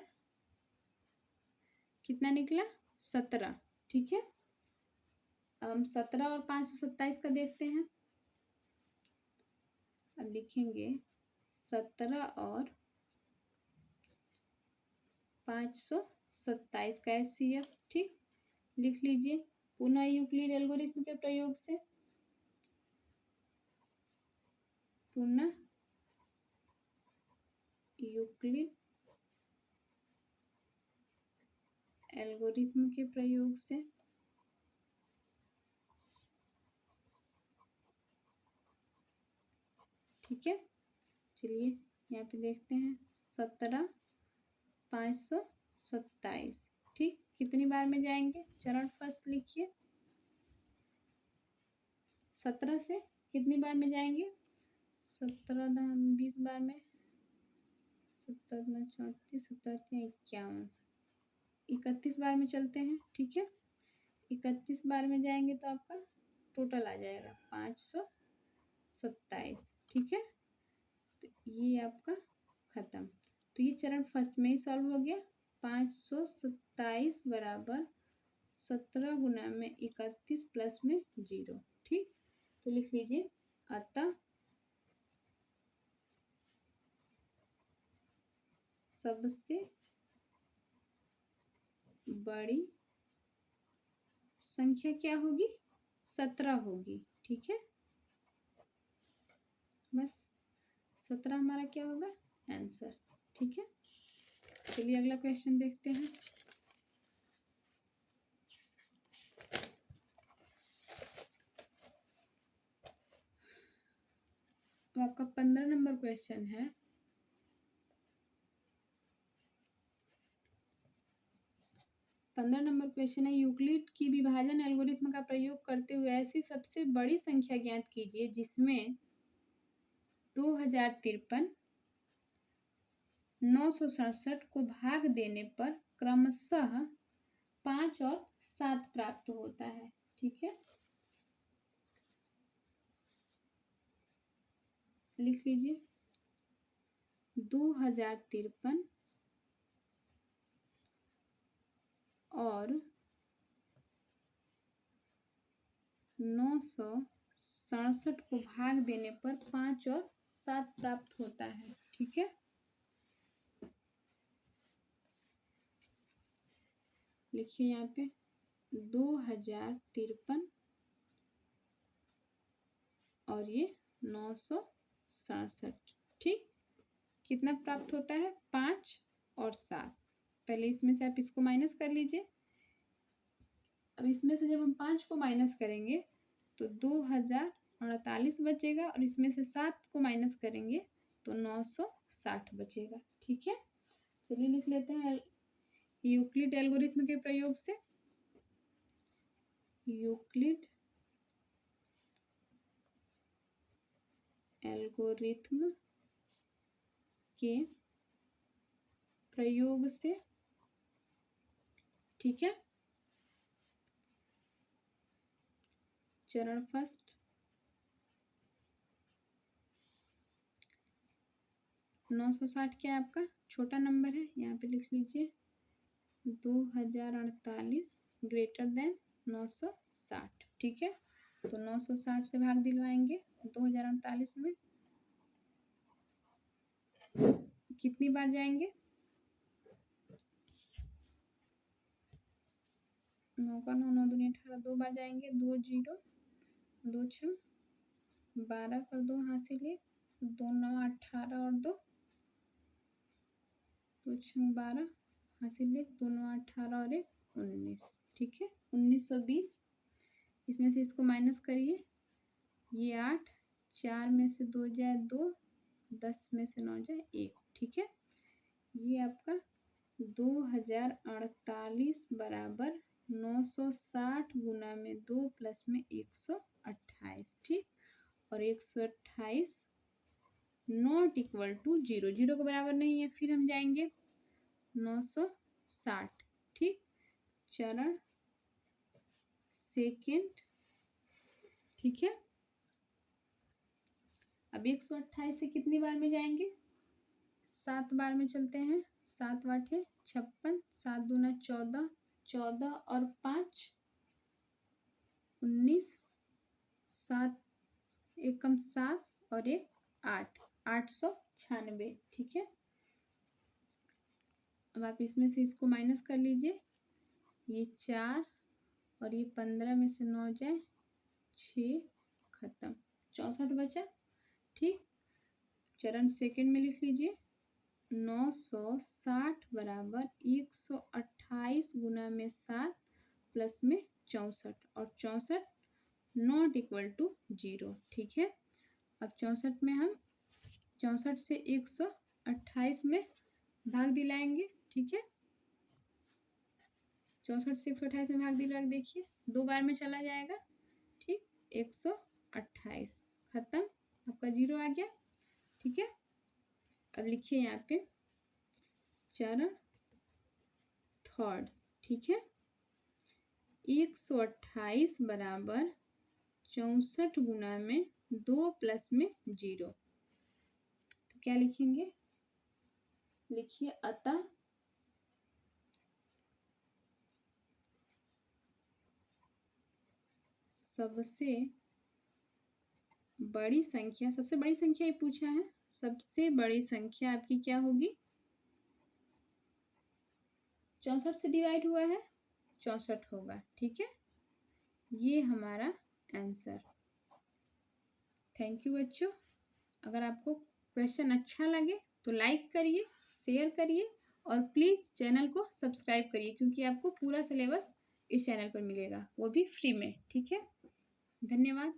कितना निकला 17, ठीक है। अब हम 17 और 527 का देखते हैं। अब लिखेंगे 17 और 527, 27 का HCF। ठीक, लिख लीजिए। पुनः यूक्लिड एल्गोरिथ्म के प्रयोग से, पुनः यूक्लिड एल्गोरिथ्म के प्रयोग से ठीक है। चलिए यहाँ पे देखते हैं 17,527। ठीक, कितनी बार में जाएंगे? चरण फर्स्ट लिखिए। 17 से कितनी बार में जाएंगे? 17 20 बार में, 17 34, 17 51, 31 बार में चलते हैं। ठीक है, 31 बार में जाएंगे तो आपका टोटल आ जाएगा 527। ठीक है, तो ये आपका खत्म। तो ये चरण फर्स्ट में ही सॉल्व हो गया। 527 बराबर 17 गुना में 31 प्लस में 0। ठीक, तो लिख लीजिए अतः सबसे बड़ी संख्या क्या होगी? 17 होगी। ठीक है, बस 17 हमारा क्या होगा? आंसर। ठीक है, चलिए अगला क्वेश्चन देखते हैं। तो आपका 15 नंबर क्वेश्चन है। 15 नंबर क्वेश्चन है, यूक्लिड की विभाजन एल्गोरिथ्म का प्रयोग करते हुए ऐसी सबसे बड़ी संख्या ज्ञात कीजिए जिसमें 2053, 967 को भाग देने पर क्रमशः 5 और 7 प्राप्त होता है। ठीक है, लिख लीजिए 2053 और 967 को भाग देने पर 5 और 7 प्राप्त होता है। ठीक है, लिखिए यहाँ पे 2053 और ये 967। ठीक, कितना प्राप्त होता है? 5 और 7। पहले इसमें से आप इसको माइनस कर लीजिए। अब इसमें से जब हम 5 को माइनस करेंगे तो 2048 बचेगा और इसमें से 7 को माइनस करेंगे तो 960 बचेगा। ठीक है, चलिए लिख लेते हैं यूक्लिड एल्गोरिथ्म के प्रयोग से, यूक्लिड एल्गोरिथ्म के प्रयोग से। ठीक है, चरण फर्स्ट 960 क्या है आपका? छोटा नंबर है, यहाँ पे लिख लीजिए 2048 ग्रेटर देन 960। ठीक है, तो 960 से भाग दिलवाएंगे 2048 में। कितनी बार जाएंगे? 9 का 9, 9 दूनी 18, 2 बार जाएंगे। 2 0, 2 6 12 कर 2 हासिल है, 2 9 18 और 2 2 6 12 हासिल है, 2 9 18 और 1 19। ठीक है, 1920। इसमें से इसको माइनस करिए, ये 8, 4 में से 2 जाए 2, 10 में से 9 जाए 1। ठीक है, ये आपका 2048 बराबर 960 गुना में 2 प्लस में 128। ठीक, और 128 नॉट इक्वल टू 0, 0 के बराबर नहीं है। फिर हम जाएंगे 960। ठीक, चरण सेकेंड। ठीक है, अब 128 से कितनी बार में जाएंगे? 7 बार में चलते हैं। 7 8 56, 7 दूना 14, 14 और 5 19, 7 एकम 7 और 1 8, 896। ठीक है, अब आप इसमें से इसको माइनस कर लीजिए, ये 4 और ये 15 में से 9 जाए 6, खत्म, 64 बचा। ठीक, चरण सेकंड में लिख लीजिए 960 बराबर 128 गुना में 7 प्लस में 64 और 64 नॉट इक्वल टू 0। ठीक है, अब 64 में हम 64 से 128 में भाग दिलाएंगे। ठीक है, 64 से 128 में भाग दिला, देखिए 2 बार में चला जाएगा। ठीक, 128, खत्म, आपका 0 आ गया। ठीक है, अब लिखिए यहाँ पे चरण थर्ड। ठीक है, 128 बराबर 64 गुना में 2 प्लस में 0, तो क्या लिखेंगे, लिखिए अतः सबसे बड़ी संख्या, सबसे बड़ी संख्या ये पूछा है, सबसे बड़ी संख्या आपकी क्या होगी, 64 से डिवाइड हुआ है 64 होगा। ठीक है, ये हमारा आंसर। थैंक यू बच्चों। अगर आपको क्वेश्चन अच्छा लगे तो लाइक करिए, शेयर करिए और प्लीज़ चैनल को सब्सक्राइब करिए, क्योंकि आपको पूरा सिलेबस इस चैनल पर मिलेगा, वो भी फ्री में। ठीक है, धन्यवाद।